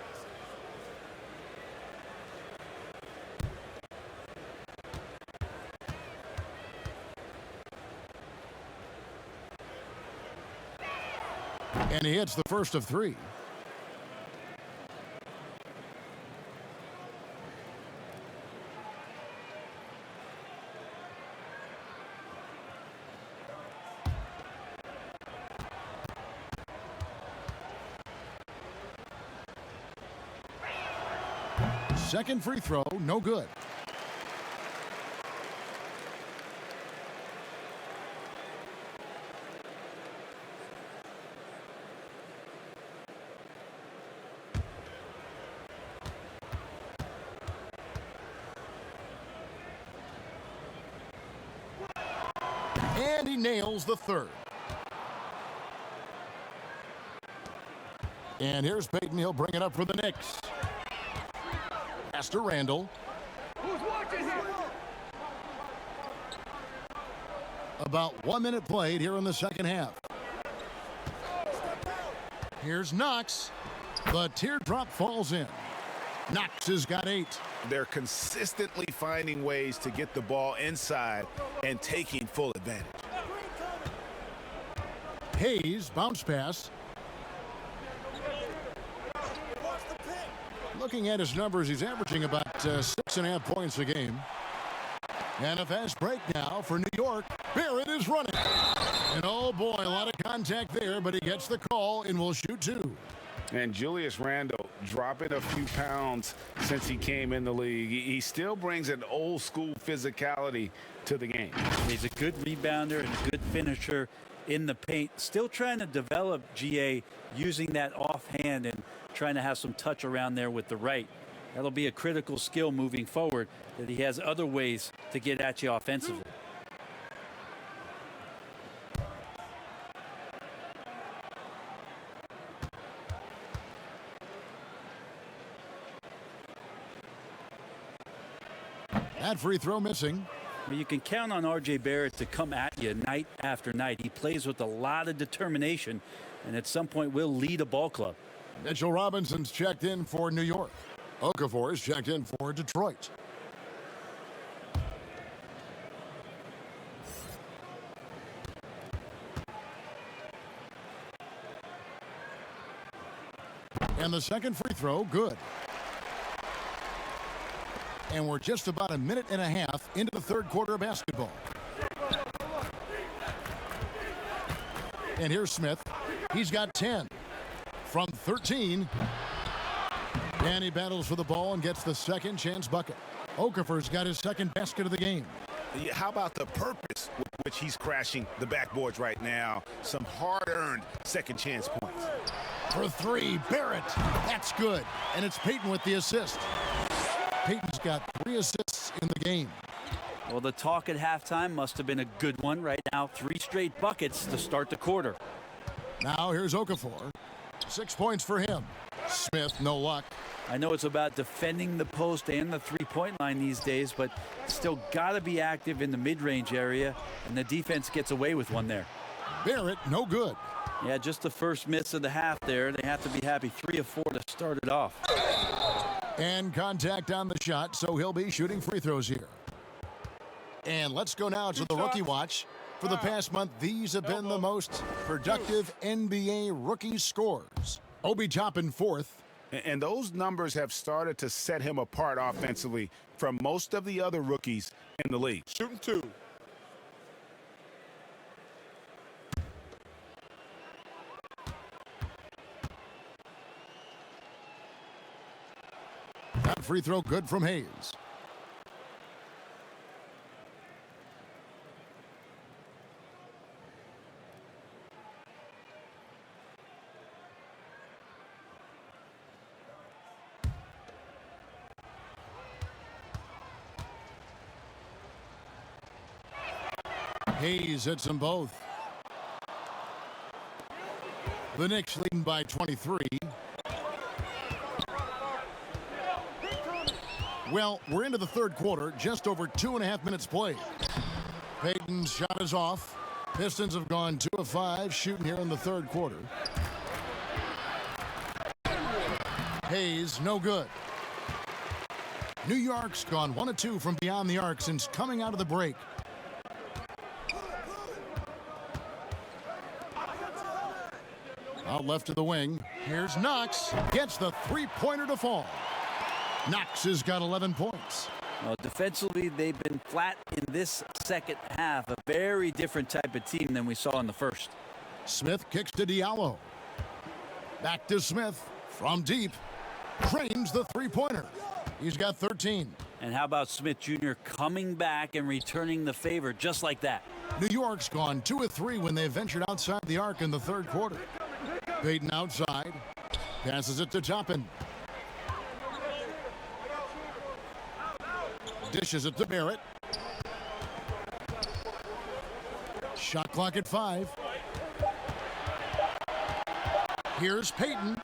And he hits the first of 3. Second free throw, no good. And he nails the third. And here's Payton. He'll bring it up for the Knicks. Pass to Randall. Who's watching here? About 1 minute played here in the second half. Here's Knox. The teardrop falls in. Knox has got 8. They're consistently finding ways to get the ball inside and taking full advantage. Hayes, bounce pass. Looking at his numbers, he's averaging about 6.5 points a game. And a fast break now for New York. Barrett is running. And oh boy, a lot of contact there, but he gets the call and will shoot 2. And Julius Randle dropping a few pounds since he came in the league. He still brings an old school physicality to the game. He's a good rebounder and a good finisher in the paint. Still trying to develop GA using that offhand and trying to have some touch around there with the right. That'll be a critical skill moving forward, that he has other ways to get at you offensively. That free throw missing. Well, you can count on R.J. Barrett to come at you night after night. He plays with a lot of determination, and at some point will lead a ball club. Mitchell Robinson's checked in for New York. Okafor is checked in for Detroit. And the second free throw, good. And we're just about a minute and a half into the third quarter of basketball. And here's Smith. He's got 10 from 13. And he battles for the ball and gets the second chance bucket. Okafor's got his second basket of the game. How about the purpose with which he's crashing the backboards right now? Some hard-earned second chance points. For 3, Barrett. That's good. And it's Payton with the assist. Payton's got 3 assists in the game. Well, the talk at halftime must have been a good one. Right now, 3 straight buckets to start the quarter. Now here's Okafor. 6 points for him. Smith, no luck. I know it's about defending the post and the three-point line these days, but still got to be active in the mid-range area, and the defense gets away with one there. Barrett, no good. Yeah, just the first miss of the half there. They have to be happy. 3 of 4 to start it off. And contact on the shot, so he'll be shooting free throws here. And let's go now to the rookie watch. For the past month, these have been the most productive NBA rookie scores. Obi Toppin 4th. And those numbers have started to set him apart offensively from most of the other rookies in the league. Shooting 2. That free throw good from Hayes. Hayes hits them both. The Knicks leading by 23. Well, we're into the third quarter, just over 2.5 minutes played. Payton's shot is off. Pistons have gone 2 of 5 shooting here in the third quarter. Hayes, no good. New York's gone 1 of 2 from beyond the arc since coming out of the break. Out left to the wing. Here's Knox. Gets the three-pointer to fall. Knox has got 11 points. Well, defensively, they've been flat in this second half. A very different type of team than we saw in the first. Smith kicks to Diallo. Back to Smith from deep. Drains the three-pointer. He's got 13. And how about Smith Jr. coming back and returning the favor just like that? New York's gone 2 of 3 when they ventured outside the arc in the third quarter. Payton outside. Passes it to Toppin. Dishes it to Barrett. Shot clock at 5. Here's Payton.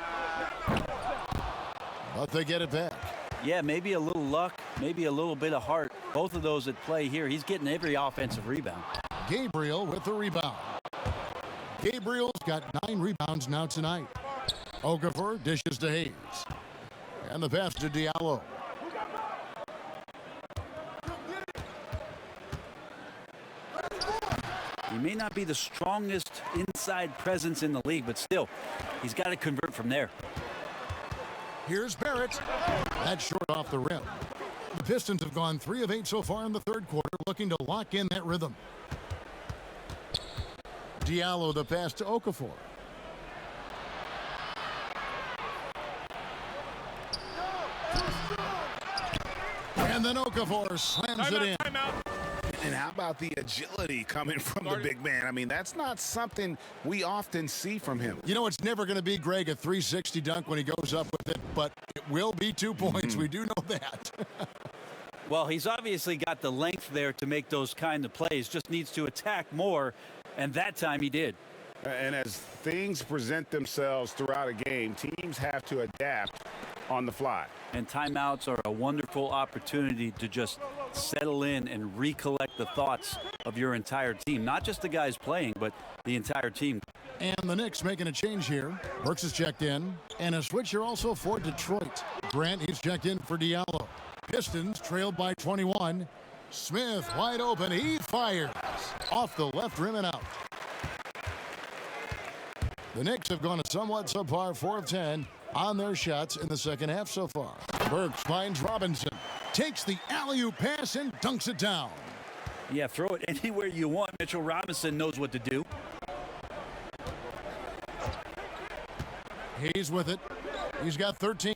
But they get it back. Yeah, maybe a little luck, maybe a little bit of heart. Both of those at play here. He's getting every offensive rebound. Gabriel with the rebound. Gabriel's got 9 rebounds now tonight. Okafor dishes to Hayes. And the pass to Diallo. He may not be the strongest inside presence in the league, but still, he's got to convert from there. Here's Barrett. That's short off the rim. The Pistons have gone 3 of 8 so far in the third quarter, looking to lock in that rhythm. Diallo the pass to Okafor. And then Okafor slams it in. And how about the agility coming from the big man? I mean, that's not something we often see from him. You know, it's never going to be, Greg, a 360 dunk when he goes up with it, but it will be 2 points. We do know that. Well, he's obviously got the length there to make those kind of plays. Just needs to attack more, and that time he did. And as things present themselves throughout a game, teams have to adapt on the fly. And timeouts are a wonderful opportunity to just settle in and recollect the thoughts of your entire team. Not just the guys playing, but the entire team. And the Knicks making a change here. Burks is checked in. And a switch here also for Detroit. Grant, he's checked in for Diallo. Pistons trailed by 21. Smith wide open. He fires off the left rim and out. The Knicks have gone a somewhat subpar 4 of 10 on their shots in the second half so far. Burks finds Robinson. Takes the alley-oop pass and dunks it down. Yeah, throw it anywhere you want. Mitchell Robinson knows what to do. He's with it. He's got 13.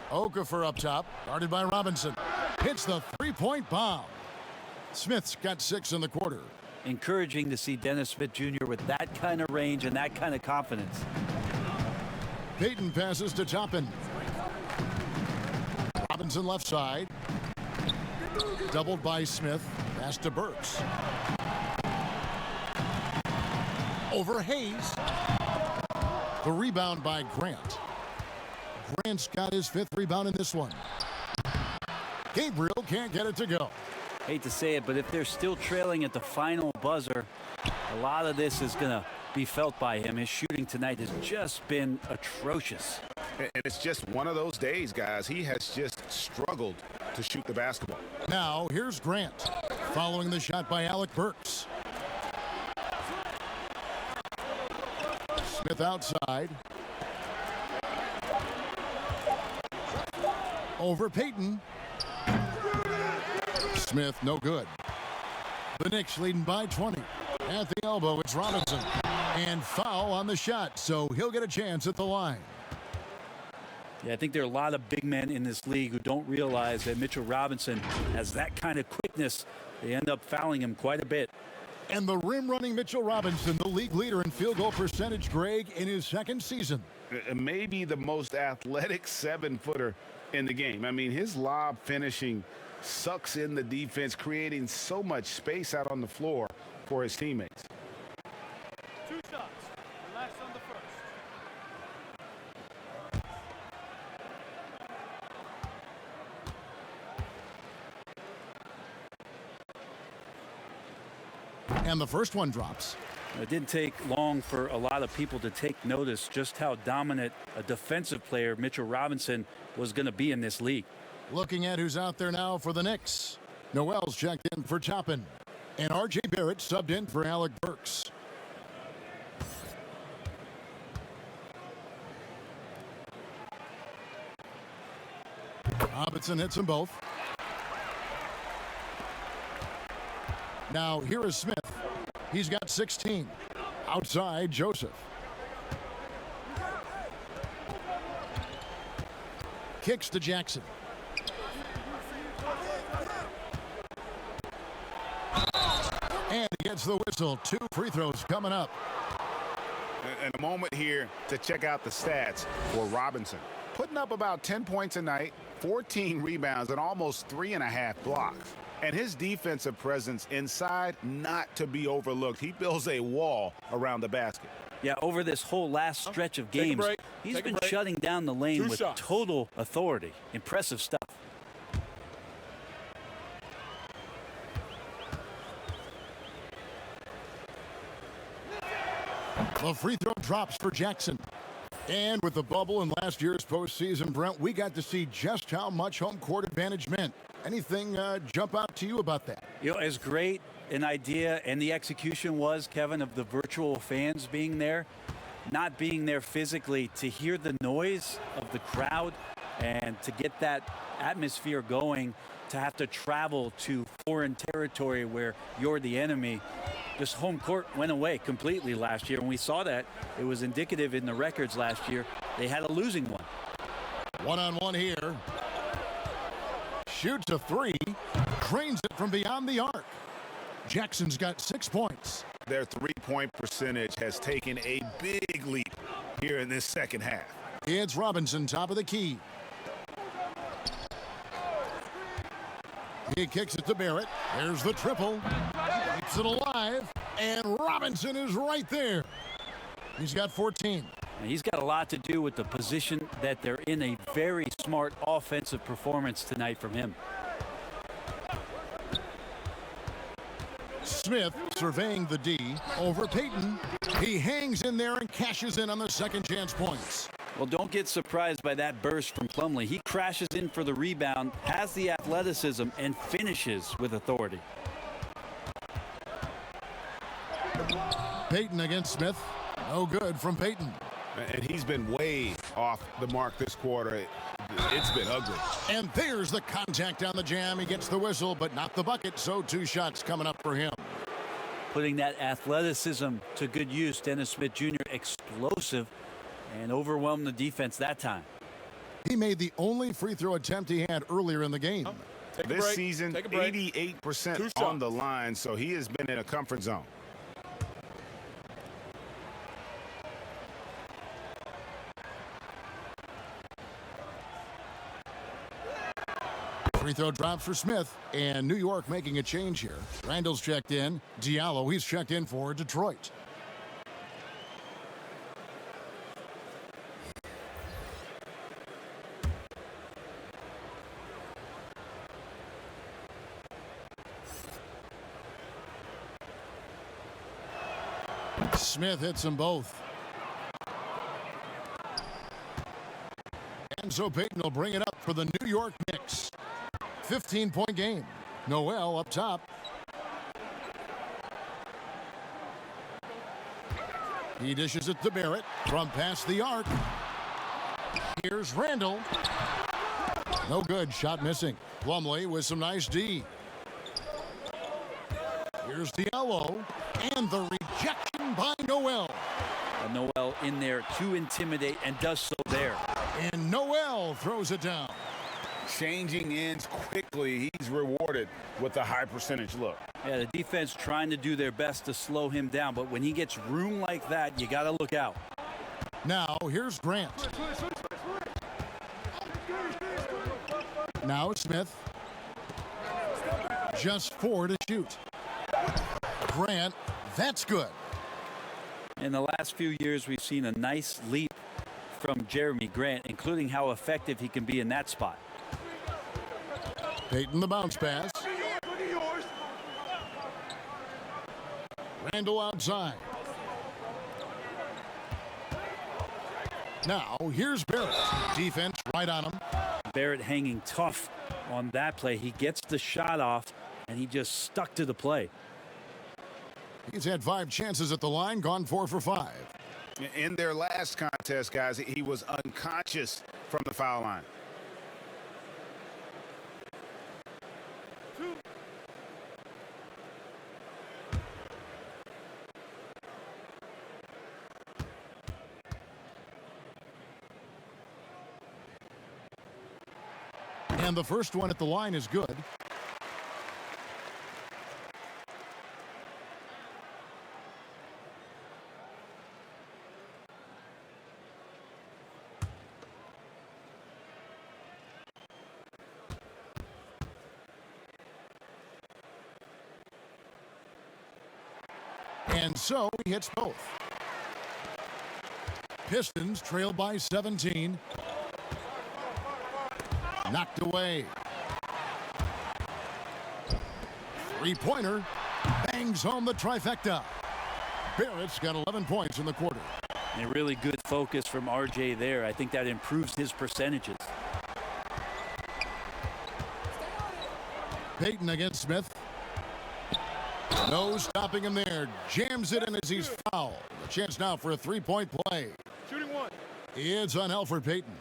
Okafor up top, guarded by Robinson. Hits the three-point bomb. Smith's got 6 in the quarter. Encouraging to see Dennis Smith Jr. with that kind of range and that kind of confidence. Payton passes to Toppin. Robinson left side. Doubled by Smith. Pass to Burks. Over Hayes. The rebound by Grant. Grant's got his 5th rebound in this one. Gabriel can't get it to go. Hate to say it, but if they're still trailing at the final buzzer, a lot of this is going to be felt by him. His shooting tonight has just been atrocious. And it's just one of those days, guys. He has just struggled to shoot the basketball. Now, here's Grant, following the shot by Alec Burks. Smith outside. Over Payton. Smith, no good. The Knicks leading by 20. At the elbow, it's Robinson. And foul on the shot, so he'll get a chance at the line. Yeah, I think there are a lot of big men in this league who don't realize that Mitchell Robinson has that kind of quickness. They end up fouling him quite a bit. And the rim-running Mitchell Robinson, the league leader in field goal percentage, Greg, in his 2nd season. Maybe the most athletic 7-footer in the game. I mean, his lob finishing sucks in the defense, creating so much space out on the floor for his teammates. 2 shots. Relax on the first. And the first one drops. It didn't take long for a lot of people to take notice just how dominant a defensive player Mitchell Robinson was going to be in this league. Looking at who's out there now for the Knicks. Noel's checked in for Toppin. And R.J. Barrett subbed in for Alec Burks. Robinson hits them both. Now here is Smith. He's got 16. Outside, Joseph. Kicks to Jackson. And he gets the whistle. 2 free throws coming up. And a moment here to check out the stats for Robinson. Putting up about 10 points a night, 14 rebounds, and almost 3.5 blocks. And his defensive presence inside, not to be overlooked. He builds a wall around the basket. Yeah, over this whole last stretch of games, he's been shutting down the lane with total authority. Impressive stuff. The free throw drops for Jackson. And with the bubble in last year's postseason, Brent, we got to see just how much home court advantage meant. Anything jump out to you about that? You know, as great an idea and the execution was, Kevin, of the virtual fans being there, not being there physically, to hear the noise of the crowd and to get that atmosphere going, to have to travel to foreign territory where you're the enemy. Just home court went away completely last year. And we saw that. It was indicative in the records last year. They had a losing one. One-on-one here. Shoots a 3. Drains it from beyond the arc. Jackson's got 6 points. Their three-point percentage has taken a big leap here in this second half. It's Robinson, top of the key. He kicks it to Barrett. There's the triple. Keeps it alive. And Robinson is right there. He's got 14. And he's got a lot to do with the position that they're in. A very smart offensive performance tonight from him. Smith surveying the D over Payton. He hangs in there and cashes in on the second chance points. Well, don't get surprised by that burst from Plumlee. He crashes in for the rebound, has the athleticism, and finishes with authority. Payton against Smith. No good from Payton. And he's been way off the mark this quarter. It's been ugly. And there's the contact on the jam. He gets the whistle, but not the bucket, so 2 shots coming up for him. Putting that athleticism to good use. Dennis Smith Jr. explosive and overwhelmed the defense that time. He made the only free throw attempt he had earlier in the game. This season, 88% on the line, so he has been in a comfort zone. Free throw drops for Smith, and New York making a change here. Randall's checked in. Diallo, he's checked in for Detroit. Smith hits them both. And so Payton will bring it up for the New York Knicks. 15-point game. Noel up top. He dishes it to Barrett from past the arc. Here's Randall. No good. Shot missing. Plumlee with some nice D. Here's Diallo. And the rejection by Noel. Noel in there to intimidate and does so there. And Noel throws it down. Changing ends quickly. He's rewarded with a high percentage look. Yeah, the defense trying to do their best to slow him down, but when he gets room like that, you got to look out. Now, here's Grant. Now Smith. Just 4 to shoot. Grant, that's good. In the last few years, we've seen a nice leap from Jeremy Grant, including how effective he can be in that spot. Payton the bounce pass. Randall outside. Now, here's Barrett. Defense right on him. Barrett hanging tough on that play. He gets the shot off, and he just stuck to the play. He's had 5 chances at the line, gone 4 for 5. In their last contest, guys, he was unconscious from the foul line. And the first one at the line is good. And so he hits both. Pistons trail by 17. Knocked away. Three-pointer. Bangs home the trifecta. Barrett's got 11 points in the quarter. A really good focus from RJ there. I think that improves his percentages. Payton against Smith. No stopping him there. Jams it in as he's fouled. A chance now for a three-point play. Shooting one. It's on Elfrid Payton.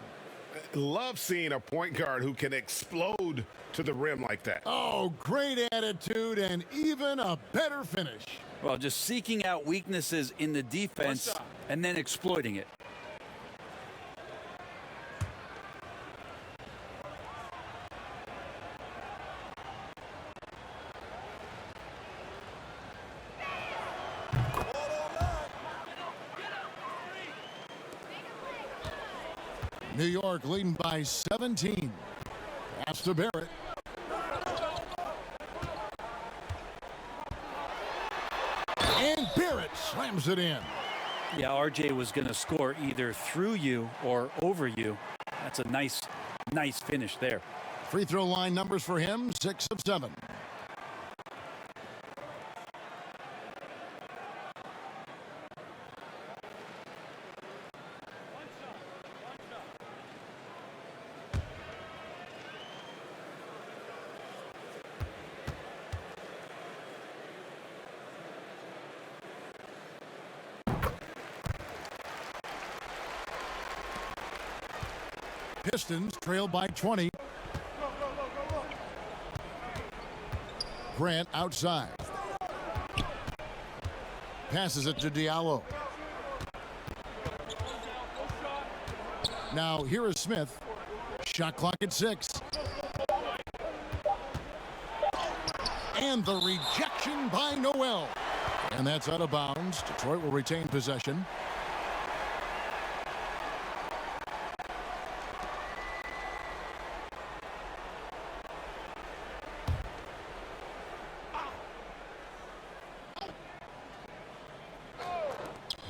Love seeing a point guard who can explode to the rim like that. Oh, great attitude and even a better finish. Well, just seeking out weaknesses in the defense and then exploiting it. New York leading by 17. Pass to Barrett. And Barrett slams it in. Yeah, RJ was going to score either through you or over you. That's a nice finish there. Free throw line numbers for him, 6 of 7. Pistons trail by 20. Grant outside. Passes it to Diallo. Now here is Smith. Shot clock at 6. And the rejection by Noel. And that's out of bounds. Detroit will retain possession.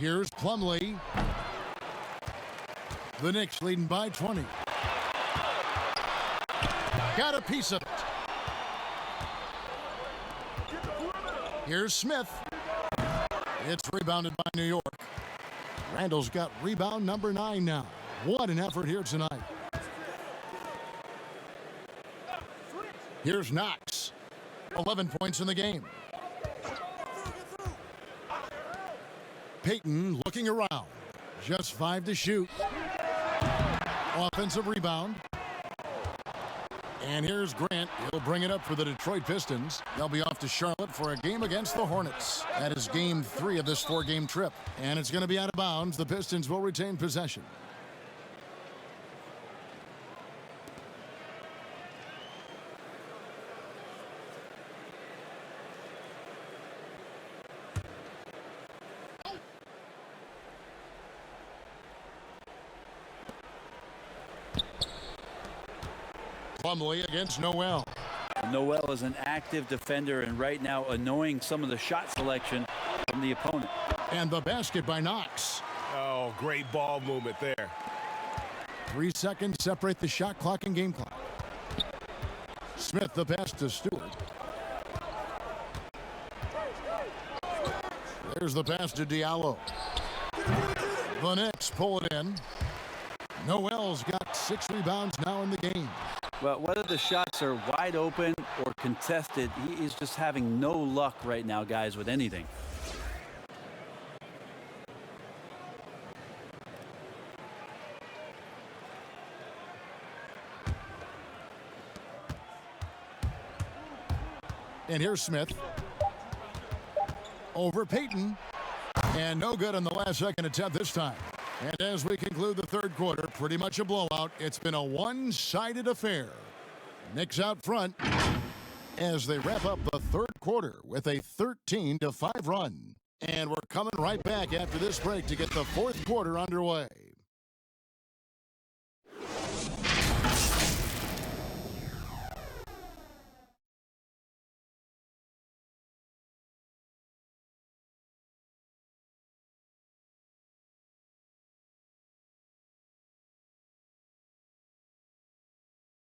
Here's Plumlee. The Knicks leading by 20. Got a piece of it. Here's Smith. It's rebounded by New York. Randall's got rebound number 9 now. What an effort here tonight. Here's Knox. 11 points in the game. Payton looking around. Just 5 to shoot. Offensive rebound. And here's Grant. He'll bring it up for the Detroit Pistons. They'll be off to Charlotte for a game against the Hornets. That is game 3 of this 4-game trip. And it's going to be out of bounds. The Pistons will retain possession. Plumlee against Noel. Noel is an active defender and right now annoying some of the shot selection from the opponent. And the basket by Knox. Oh, great ball movement there. 3 seconds separate the shot clock and game clock. Smith the pass to Stewart. There's the pass to Diallo. The Knicks pull it in. Noel's got 6 rebounds now in the game. Well, whether the shots are wide open or contested, he is just having no luck right now, guys, with anything. And here's Smith. Over Payton. And no good on the last second attempt this time. And as we conclude the third quarter, pretty much a blowout. It's been a one-sided affair. Knicks out front as they wrap up the third quarter with a 13-5 run. And we're coming right back after this break to get the fourth quarter underway.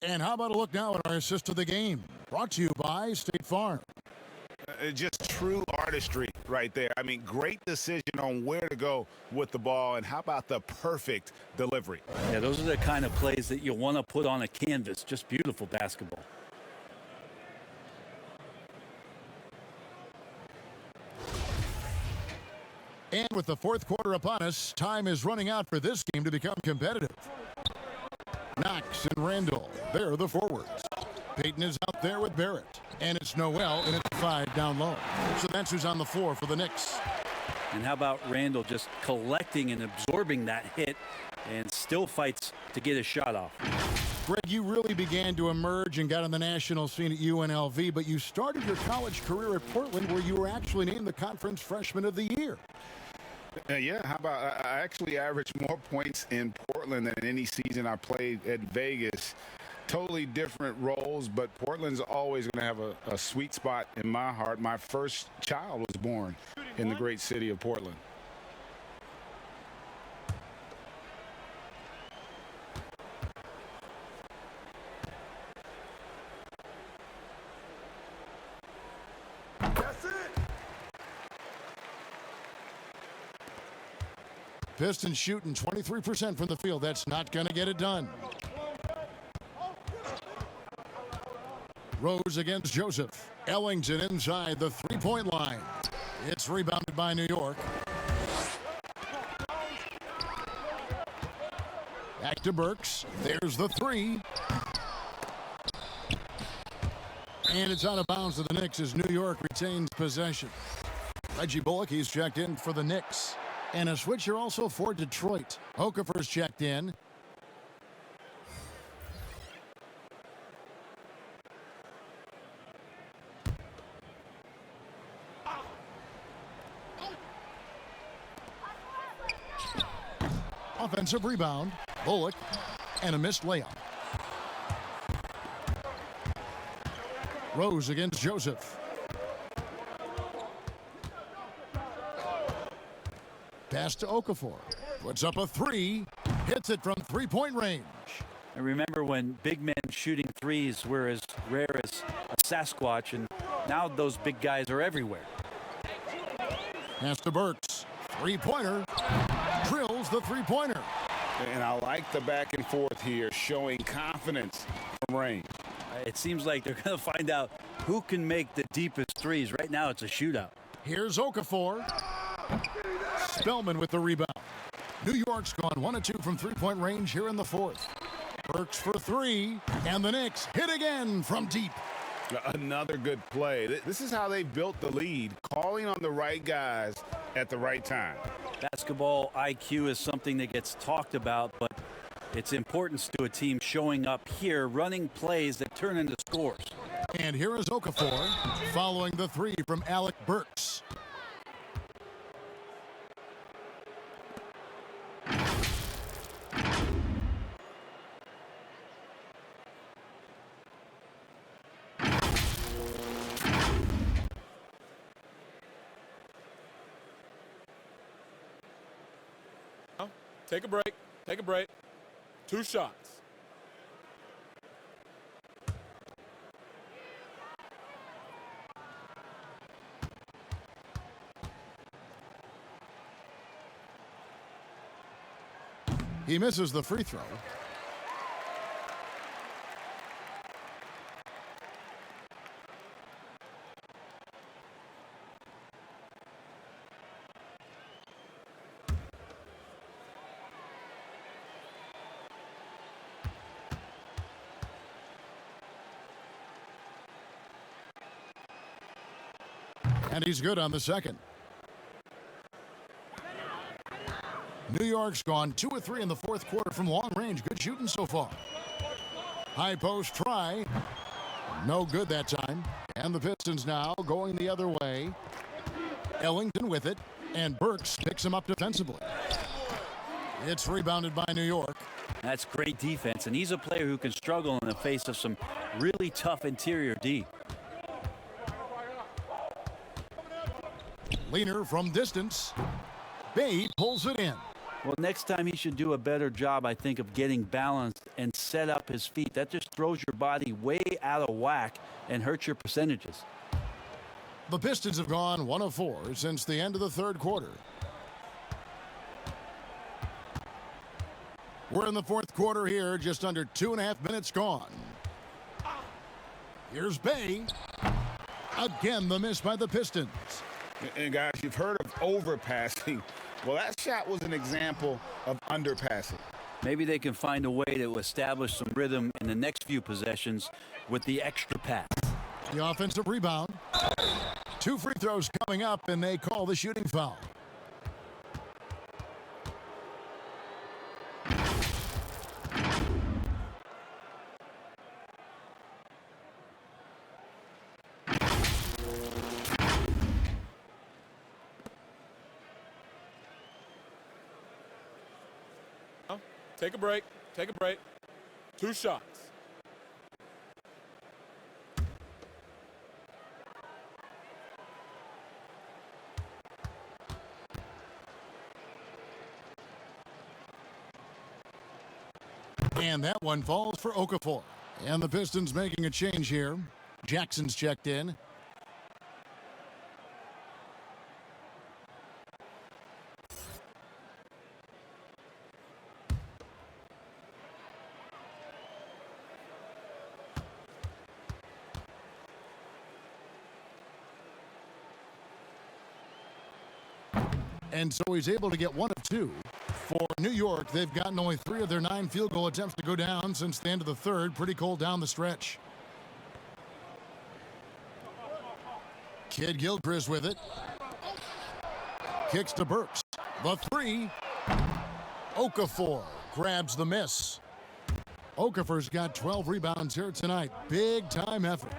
And how about a look now at our assist of the game? Brought to you by State Farm. Just true artistry right there. I mean, great decision on where to go with the ball, and how about the perfect delivery? Yeah, those are the kind of plays that you want to put on a canvas. Just beautiful basketball. And with the fourth quarter upon us, time is running out for this game to become competitive. Knox and Randall, they're the forwards. Payton is out there with Barrett. And it's Noel, and it's 5 down low. So that's who's on the floor for the Knicks. And how about Randall just collecting and absorbing that hit and still fights to get a shot off. Greg, you really began to emerge and got on the national scene at UNLV, but you started your college career at Portland where you were actually named the Conference Freshman of the Year. Yeah, how about I actually averaged more points in Portland than any season I played at Vegas. Totally different roles, but Portland's always going to have a sweet spot in my heart. My first child was born in the great city of Portland. Pistons shooting 23% from the field. That's not going to get it done. Rose against Joseph. Ellington inside the three-point line. It's rebounded by New York. Back to Burks. There's the three. And it's out of bounds to the Knicks as New York retains possession. Reggie Bullock, he's checked in for the Knicks. And a switcher also for Detroit. Okafor's checked in. Offensive rebound. Bullock. And a missed layup. Rose against Joseph. Pass to Okafor. Puts up a three. Hits it from three-point range. And remember when big men shooting threes were as rare as a Sasquatch, and now those big guys are everywhere. Pass to Burks. Three-pointer. Drills the three-pointer. And I like the back and forth here, showing confidence from range. It seems like they're going to find out who can make the deepest threes. Right now it's a shootout. Here's Okafor. Spellman with the rebound. New York's gone 1 of 2 from three-point range here in the fourth. Burks for three, and the Knicks hit again from deep. Another good play. This is how they built the lead, calling on the right guys at the right time. Basketball IQ is something that gets talked about, but its importance to a team showing up here, running plays that turn into scores. And here is Okafor following the three from Alec Burks. Take a break. Take a break. 2 shots. He misses the free throw. And he's good on the second. New York's gone 2 of 3 in the fourth quarter from long range. Good shooting so far. High post try. No good that time. And the Pistons now going the other way. Ellington with it. And Burks picks him up defensively. It's rebounded by New York. That's great defense. And he's a player who can struggle in the face of some really tough interior D. Leaner from distance. Bay pulls it in. Well, next time he should do a better job, I think, of getting balanced and set up his feet. That just throws your body way out of whack and hurts your percentages. The Pistons have gone 1 of 4 since the end of the third quarter. We're in the fourth quarter here, just under 2.5 minutes gone. Here's Bay. Again, the miss by the Pistons. And guys, you've heard of overpassing. Well, that shot was an example of underpassing. Maybe they can find a way to establish some rhythm in the next few possessions with the extra pass. The offensive rebound. 2 free throws coming up, and they call the shooting foul. Take a break. Take a break. 2 shots. And that one falls for Okafor. And the Pistons making a change here. Jackson's checked in. And so he's able to get 1 of 2. For New York, they've gotten only 3 of their 9 field goal attempts to go down since the end of the third. Pretty cold down the stretch. Kid Gilchrist with it. Kicks to Burks. The 3. Okafor grabs the miss. Okafor's got 12 rebounds here tonight. Big time effort.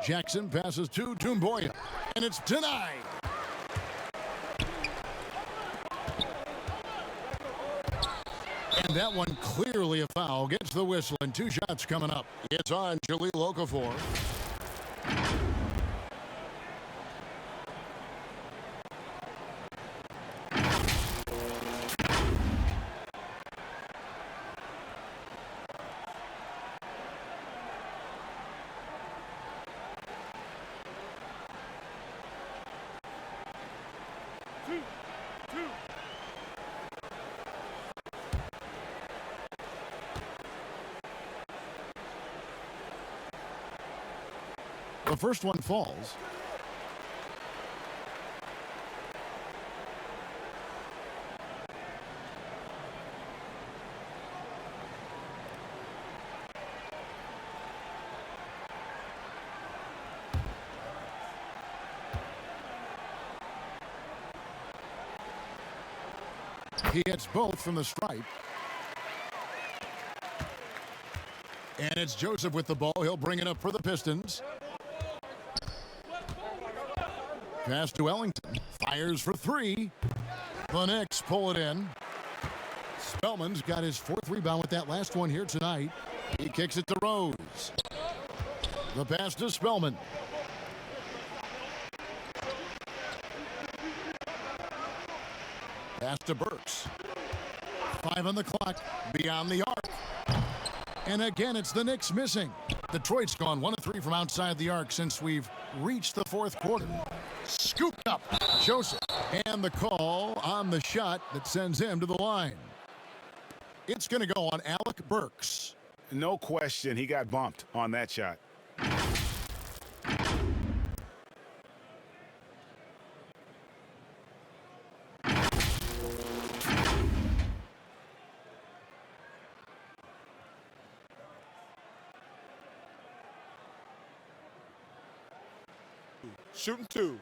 Jackson passes to Doumbouya. And it's denied. And that one clearly a foul. Gets the whistle and 2 shots coming up. It's on Jahlil Okafor. The first one falls. He hits both from the stripe. And it's Joseph with the ball. He'll bring it up for the Pistons. Pass to Ellington. Fires for 3. The Knicks pull it in. Spellman's got his 4th rebound with that last one here tonight. He kicks it to Rose. The pass to Spellman. Pass to Burks. 5 on the clock. Beyond the arc. And again, it's the Knicks missing. Detroit's gone 1 of 3 from outside the arc since we've reached the fourth quarter. Scooped up. Joseph. And the call on the shot that sends him to the line. It's going to go on Alec Burks. No question, he got bumped on that shot. Shooting 2.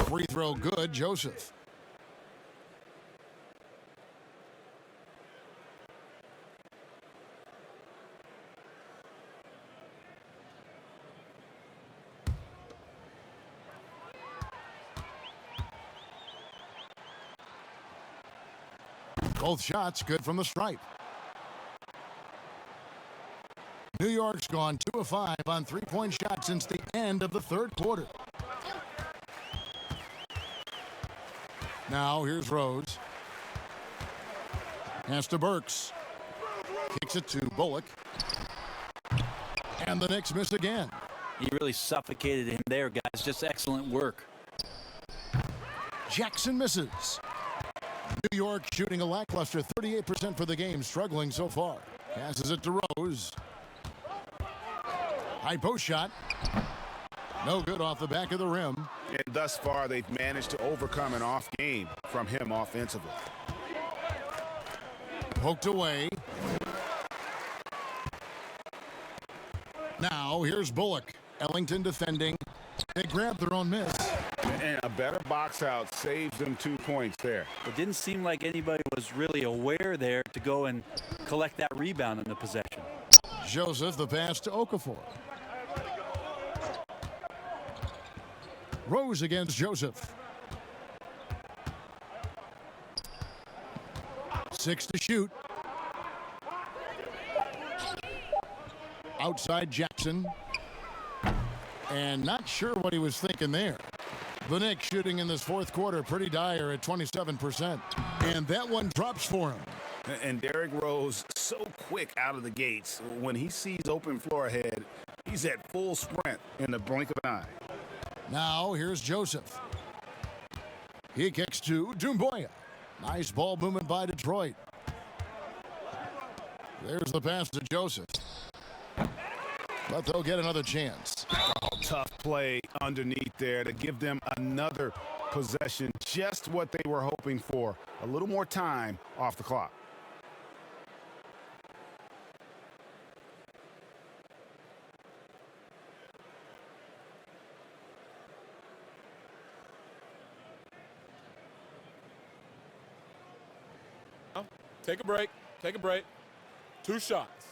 Free throw good, Joseph. Both shots good from the stripe. New York's gone 2 of 5 on three-point shots since the end of the third quarter. Now here's Rose. Pass to Burks. Kicks it to Bullock. And the Knicks miss again. He really suffocated him there, guys. Just excellent work. Jackson misses. New York shooting a lackluster 38% for the game, struggling so far. Passes it to Rose. High post shot. No good off the back of the rim. And thus far, they've managed to overcome an off game from him offensively. Poked away. Now here's Bullock. Ellington defending. They grab their own miss. And a better box out saves them 2 points there. It didn't seem like anybody was really aware there to go and collect that rebound in the possession. Joseph, the pass to Okafor. Rose against Joseph. 6 to shoot. Outside Jackson. And not sure what he was thinking there. The Knicks shooting in this fourth quarter pretty dire at 27%. And that one drops for him. And Derrick Rose so quick out of the gates. When he sees open floor ahead, he's at full sprint in the blink of an eye. Now here's Joseph. He kicks to Doumbouya. Nice ball movement by Detroit. There's the pass to Joseph. But they'll get another chance. Oh, tough play underneath there to give them another possession. Just what they were hoping for. A little more time off the clock. Take a break. Take a break. 2 shots.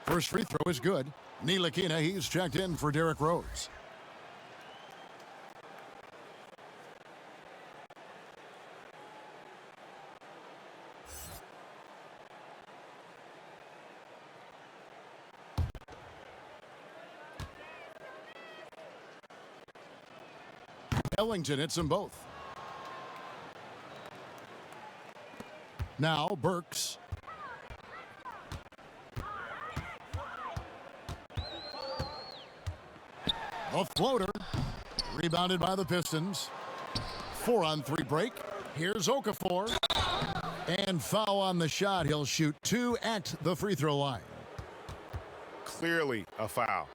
First free throw is good. Ntilikina, he's checked in for Derrick Rose. Ellington hits them both. Now Burks. A floater. Rebounded by the Pistons. 4-on-3 break. Here's Okafor. And foul on the shot. He'll shoot 2 at the free throw line. Clearly a foul.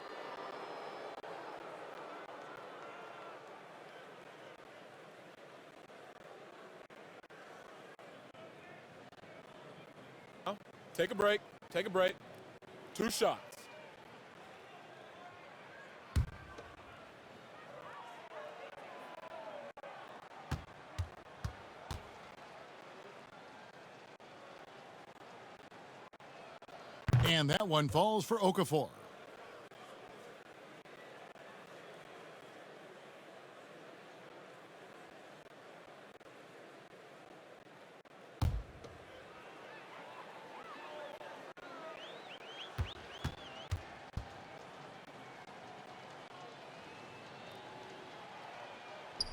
Take a break. Take a break. 2 shots. And that one falls for Okafor.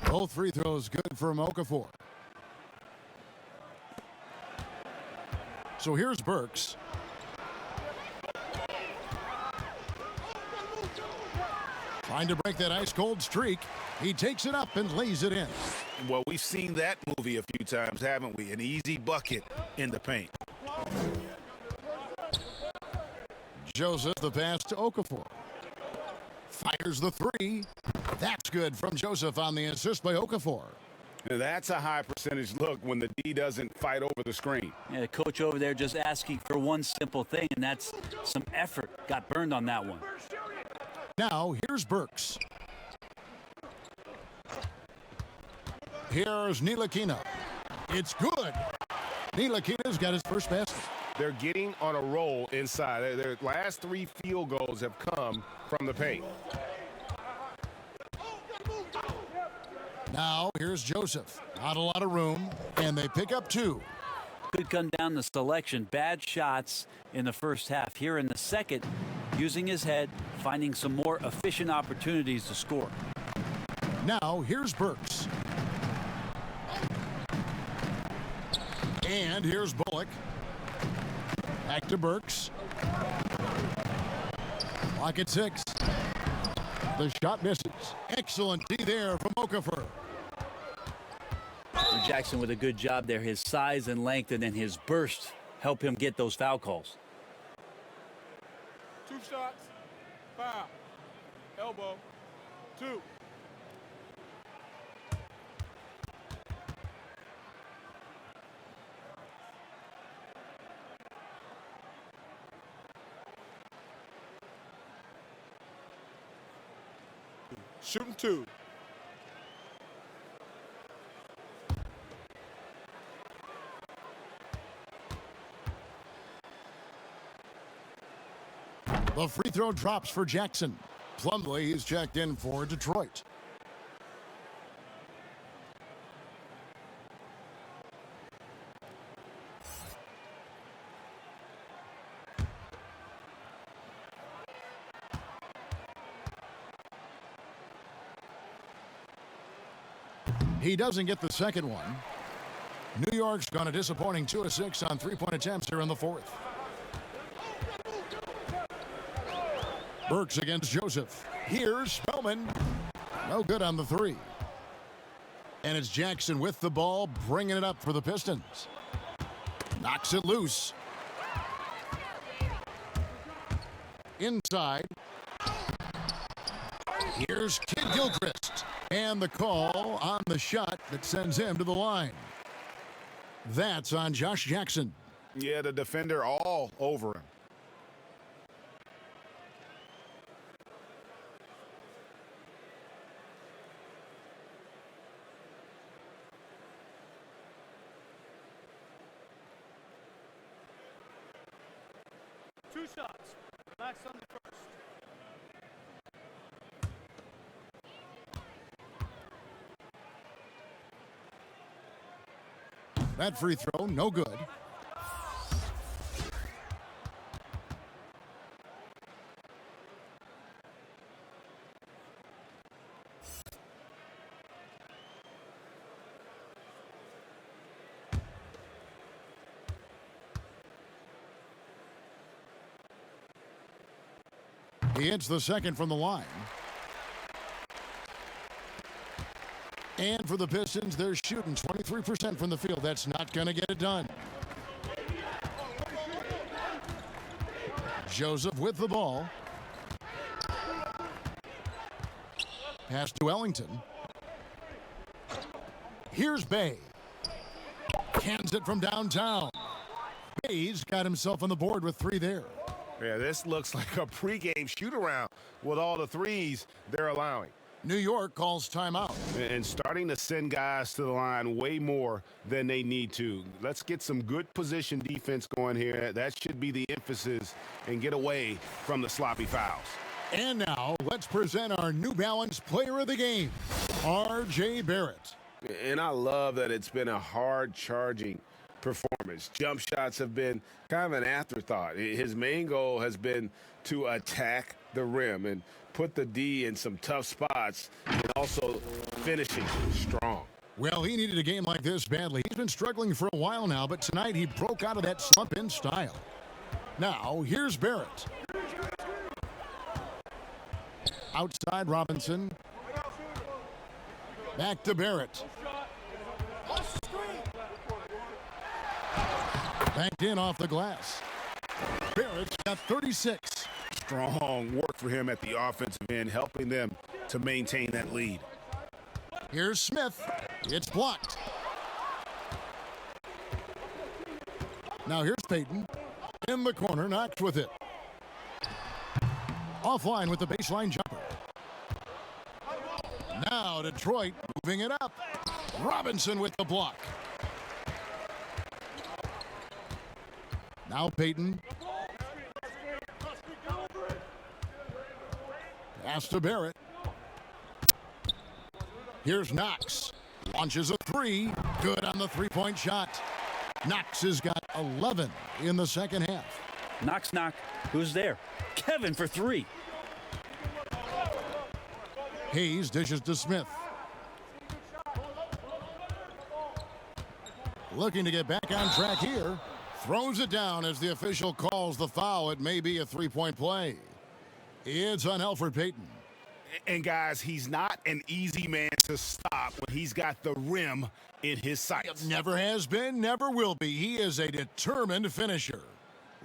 Both free throws good from Okafor. So here's Burks. Trying to break that ice-cold streak. He takes it up and lays it in. Well, we've seen that movie a few times, haven't we? An easy bucket in the paint. Joseph, the pass to Okafor. Fires the three. That's good from Joseph on the assist by Okafor. That's a high percentage look when the D doesn't fight over the screen. Yeah, the coach over there just asking for one simple thing, and that's some effort. Got burned on that one. Now, here's Burks. Here's Ntilikina. It's good. Ntilikina's got his first basket. They're getting on a roll inside. Their last 3 field goals have come from the paint. Now, here's Joseph. Not a lot of room, and they pick up 2. Could come down the selection. Bad shots in the first half. Here in the second, using his head, finding some more efficient opportunities to score. Now, here's Burks. And here's Bullock. Back to Burks. Clock at 6. The shot misses. Excellent D there from Okafor. Jackson with a good job there. His size and length and then his burst help him get those foul calls. 2 shots. Foul. Elbow. 2. Shooting 2. The free throw drops for Jackson. Plumlee is checked in for Detroit. He doesn't get the second one. New York's gone a disappointing 2 of 6 on 3-point attempts here in the fourth. Burks against Joseph. Here's Spellman. No good on the 3. And it's Jackson with the ball, bringing it up for the Pistons. Knocks it loose. Inside. Here's Kid Gilchrist. And the call on the shot that sends him to the line. That's on Josh Jackson. Yeah, the defender all over him. Two shots. Relax on the first. That free throw, no good. He hits the second from the line. And for the Pistons, they're shooting 23% from the field. That's not going to get it done. Joseph with the ball. Pass to Ellington. Here's Bay. Cans it from downtown. Bay's got himself on the board with 3 there. Yeah, this looks like a pregame shoot-around with all the threes they're allowing. New York calls timeout. And starting to send guys to the line way more than they need to. Let's get some good position defense going here. That should be the emphasis and get away from the sloppy fouls. And now, let's present our New Balance Player of the Game, R.J. Barrett. And I love that it's been a hard-charging performance. Jump shots have been kind of an afterthought. His main goal has been to attack the rim and put the D in some tough spots and also finishing strong. Well, he needed a game like this badly. He's been struggling for a while now, but tonight he broke out of that slump in style. Now, here's Barrett. Outside Robinson. Back to Barrett. Backed in off the glass. Barrett's got 36. strong work for him at the offensive end, helping them to maintain that lead. Here's Smith. It's blocked. Now here's Payton. In the corner, Knox with it. Offline with the baseline jumper. Now Detroit moving it up. Robinson with the block. Now Payton. Pass to Barrett. Here's Knox. Launches a three. Good on the three-point shot. Knox has got 11 in the second half. Knox, knock. Who's there? Kevin for three. Hayes dishes to Smith. Looking to get back on track here. Throws it down as the official calls the foul. It may be a three-point play. It's on Elfrid Payton. And guys, he's not an easy man to stop when he's got the rim in his sights. Never has been, never will be. He is a determined finisher.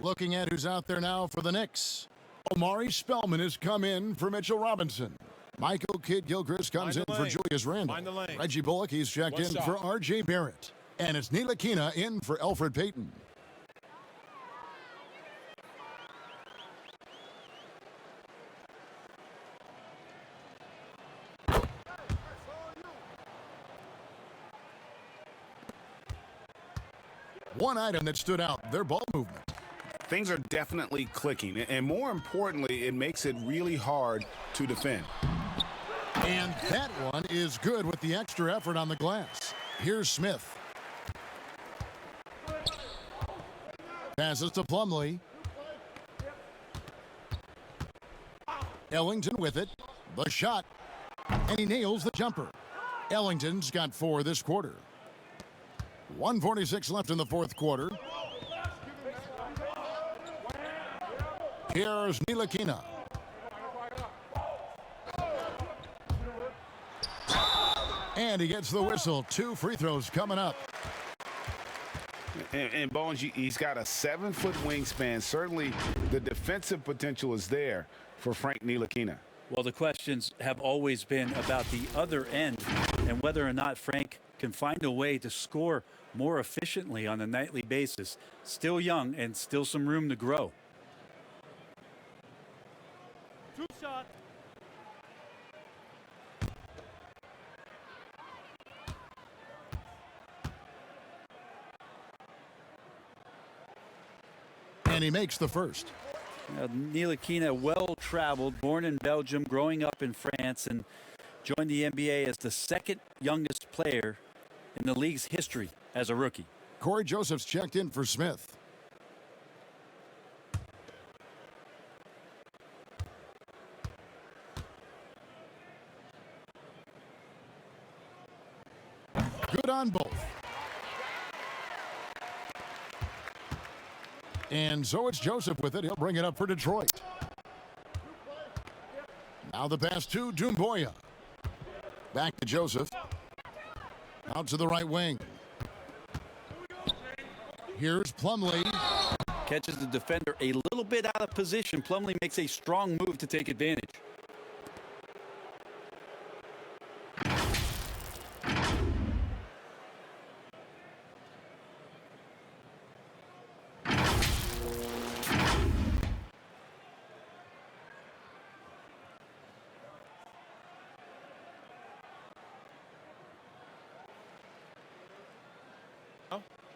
Looking at who's out there now for the Knicks. Omari Spellman has come in for Mitchell Robinson. Michael Kidd-Gilchrist comes in for Julius Randle. Reggie Bullock, he's checked in for R.J. Barrett. And it's Ntilikina in for Elfrid Payton. One item that stood out, their ball movement. Things are definitely clicking, and more importantly, it makes it really hard to defend. And that one is good with the extra effort on the glass. Here's Smith. Passes to Plumlee. Ellington with it. The shot. And he nails the jumper. Ellington's got 4 this quarter. 1:46 left in the fourth quarter. Here's Ntilikina. And he gets the whistle. 2 free throws coming up. And Bones, he's got a 7-foot wingspan. Certainly the defensive potential is there for Frank Ntilikina. Well, the questions have always been about the other end and whether or not Frank can find a way to score more efficiently on a nightly basis. Still young and still some room to grow. 2 shots. And he makes the first. Ntilikina, well-traveled, born in Belgium, growing up in France, and joined the NBA as the second youngest player in the league's history as a rookie. Corey Joseph's checked in for Smith. Good on both. And so it's Joseph with it. He'll bring it up for Detroit. Now the pass to Doumbouya. Back to Joseph. Out to the right wing. Here's Plumlee. Catches the defender a little bit out of position. Plumlee makes a strong move to take advantage.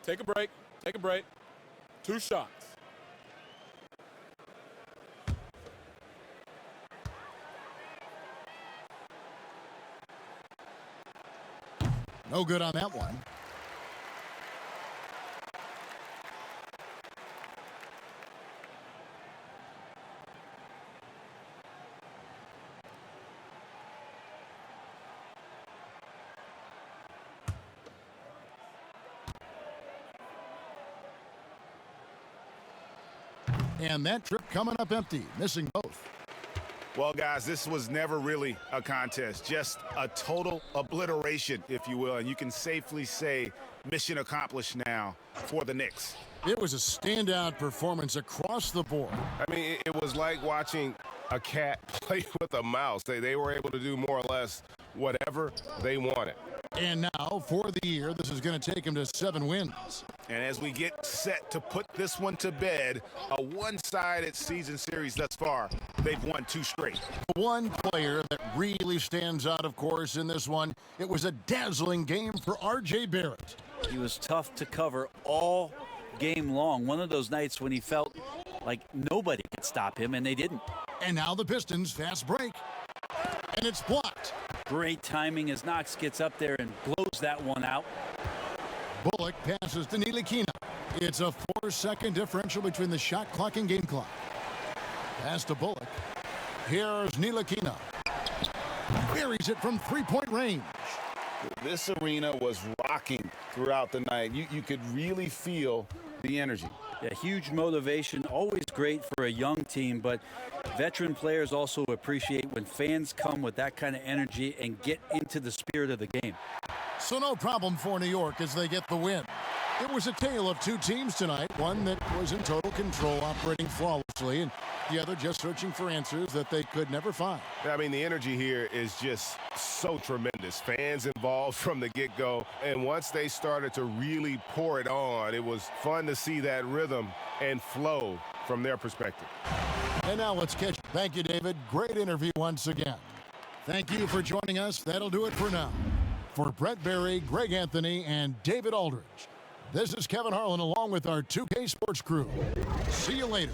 Take a break. Take a break. 2 shots. No good on that one. And that trip coming up empty, missing both. Well, guys, this was never really a contest, just a total obliteration, if you will. And you can safely say mission accomplished now for the Knicks. It was a standout performance across the board. I mean, it was like watching a cat play with a mouse. They were able to do more or less whatever they wanted. And now, for the year, this is going to take him to 7 wins. And as we get set to put this one to bed, a one-sided season series thus far, they've won 2 straight. One player that really stands out, of course, in this one, it was a dazzling game for R.J. Barrett. He was tough to cover all game long. One of those nights when he felt like nobody could stop him, and they didn't. And now the Pistons fast break. And it's blocked. Great timing as Knox gets up there and blows that one out. Bullock passes to Ntilikina. It's a 4-second differential between the shot clock and game clock. Pass to Bullock. Here's Ntilikina. Buries it from 3-point range. This arena was rocking throughout the night. You could really feel the energy. Yeah, huge motivation, always great for a young team, but veteran players also appreciate when fans come with that kind of energy and get into the spirit of the game. So no problem for New York as they get the win. It was a tale of 2 teams tonight, one that was in total control, operating flawlessly, and the other just searching for answers that they could never find. I mean, the energy here is just so tremendous. Fans involved from the get-go, and once they started to really pour it on, it was fun to see that rhythm and flow from their perspective. And now let's catch. Thank you, David. Great interview once again. Thank you for joining us. That'll do it for now. For Brett Berry, Greg Anthony, and David Aldridge, this is Kevin Harlan along with our 2K Sports crew. See you later.